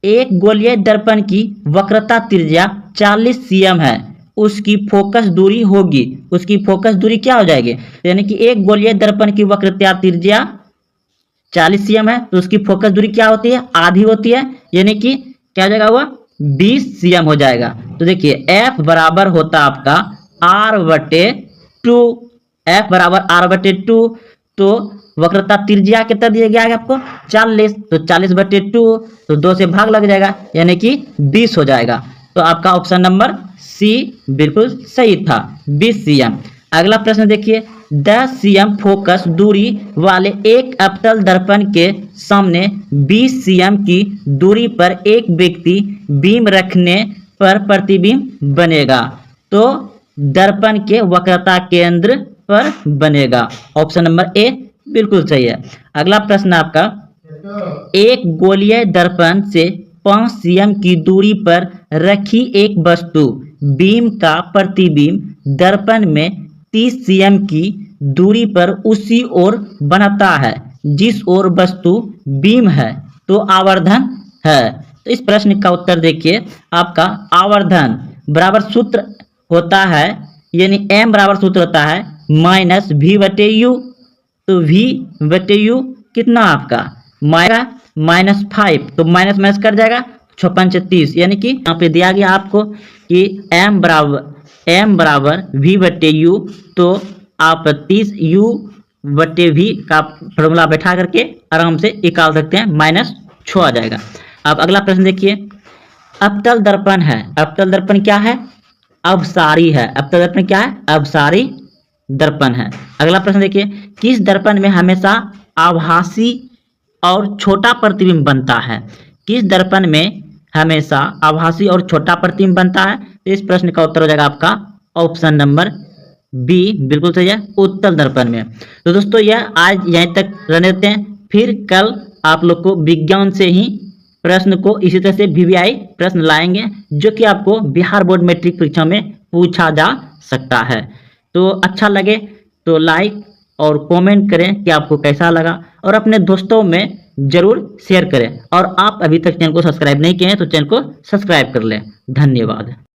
एक गोलीय दर्पण की वक्रता त्रिज्या 40 cm है, उसकी फोकस दूरी होगी, उसकी फोकस दूरी क्या हो जाएगी, यानी कि एक गोलीय दर्पण की वक्रता त्रिज्या 40 cm है, तो उसकी फोकस दूरी क्या होती है, आधी होती है, यानी कि क्या हो जाएगा, वह 20 cm हो जाएगा। तो देखिए F बराबर होता आपका R/2, F बराबर R/2, तो वक्रता त्रिज्या कितना दिया गया है आपको 40, तो 40/2, तो 2 से भाग लग जाएगा, यानी कि 20 हो जाएगा। तो आपका ऑप्शन नंबर सी बिल्कुल सही था, 20 cm। अगला प्रश्न देखिए, 10 cm फोकस दूरी वाले एक अवतल दर्पण के सामने 20 cm की दूरी पर एक व्यक्ति बीम रखने पर प्रतिबिंब बनेगा, तो दर्पण के वक्रता केंद्र पर बनेगा। ऑप्शन नंबर ए बिल्कुल सही है। अगला प्रश्न आपका, एक गोलीय दर्पण से 5 cm की दूरी पर रखी एक वस्तु बीम का प्रतिबिंब दर्पण में 30 cm की दूरी पर उसी ओर बनाता है जिस ओर वस्तु बीम है, तो आवर्धन है। तो इस प्रश्न का उत्तर देखिए, आपका आवर्धन बराबर सूत्र होता है, यानी m बराबर सूत्र होता है -v/u, तो v/u कितना आपका -5, तो माइनस माइनस कर जाएगा, 56 यानी कि यहाँ पे दिया गया आपको कि m बराबर v/u, तो आप 30u/v का फॉर्मूला बैठा करके आराम से निकाल सकते हैं, -6 आ जाएगा। अब अगला प्रश्न देखिए, अवतल दर्पण है, अवतल दर्पण क्या है, अवसारी है, अवतल दर्पण क्या है, अवसारी दर्पण है। अगला प्रश्न देखिए, किस दर्पण में हमेशा आभासी और छोटा प्रतिबिंब बनता है, किस दर्पण में हमेशा आभासी और छोटा प्रतिबिंब बनता है। तो इस प्रश्न का उत्तर हो जाएगा आपका ऑप्शन नंबर बी बिल्कुल सही है, उत्तल दर्पण में। तो दोस्तों यह आज यहीं तक रहने देते हैं, फिर कल आप लोग को विज्ञान से ही प्रश्न को इसी तरह से वीवीआई प्रश्न लाएंगे, जो कि आपको बिहार बोर्ड मैट्रिक परीक्षा में पूछा जा सकता है। तो अच्छा लगे तो लाइक और कमेंट करें कि आपको कैसा लगा, और अपने दोस्तों में जरूर शेयर करें। और आप अभी तक चैनल को सब्सक्राइब नहीं किए हैं तो चैनल को सब्सक्राइब कर लें। धन्यवाद।